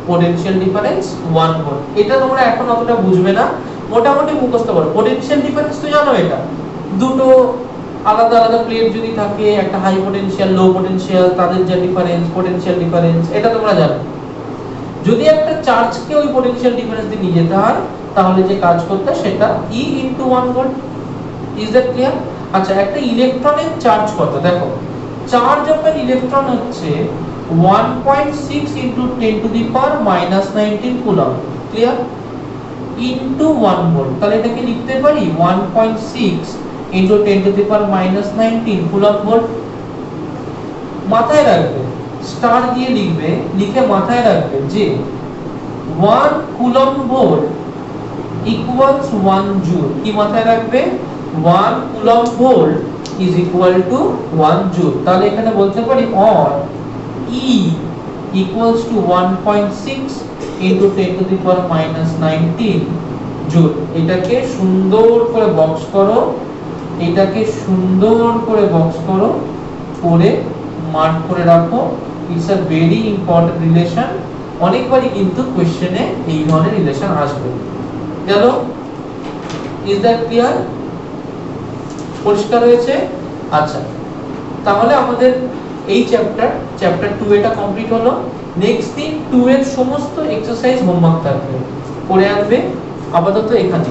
পোটেনশিয়াল ডিফারেন্স 1 ভোল্ট। এটা তোমরা এখন অতটা বুঝবে না, মোটামুটি মুখস্থ করো। পোটেনশিয়াল ডিফারেন্স তো জানো, এটা দুটো আলাদা আলাদা প্লেট যদি থাকে, একটা হাই পোটেনশিয়াল লো পোটেনশিয়াল, তাদের যে ডিফারেন্স পোটেনশিয়াল ডিফারেন্স, এটা তোমরা জানো। যদি একটা চার্জকে ওই পোটেনশিয়াল ডিফারেন্স দিয়ে নিয়ে যেতে হয় তাহলে যে কাজ করতে সেটা E into 1 volt. Is that clear? আচ্ছা, একটা ইলেকট্রনের চার্জ কত দেখো, চার্জ অফ অ্যান ইলেকট্রন হচ্ছে 1.6 into 10 to the power -19 coulomb. Clear? Into 1 volt, তাহলে এটাকে লিখতে পারি 1.6 into 10 to the power -19 coulomb volt. মাথায় রাখবে, স্টার দিয়ে লিখবে, লিখে মাথায় রাখবে যে 1 কুলম্ব ভোল্ট ইকুয়ালস 1 জুল। কি মাথায় রাখবে? 1 coulomb volt is equal two 1 joule. তাহলে এখানে বলতে পারি or E equals to 1.6 into 10 to the power -19 joule. এটাকে সুন্দর করে বক্স করো, এটাকে সুন্দর করে বক্স করো, করে মার্ক করে রাখো। It's a very important relation, অনেকবারই কিন্তু কোশ্চেনে এই ধরনের রিলেশন আসবে। গেল? Is that clear? পরিষ্কার হয়েছে? আচ্ছা, তাহলে আমাদের এই চ্যাপ্টার 2 এটা কমপ্লিট হলো। নেক্সট দিন 2 এর সমস্ত এক্সারসাইজ হোমওয়ার্ক থাকবে, করে আনবে। আপাতত এখানে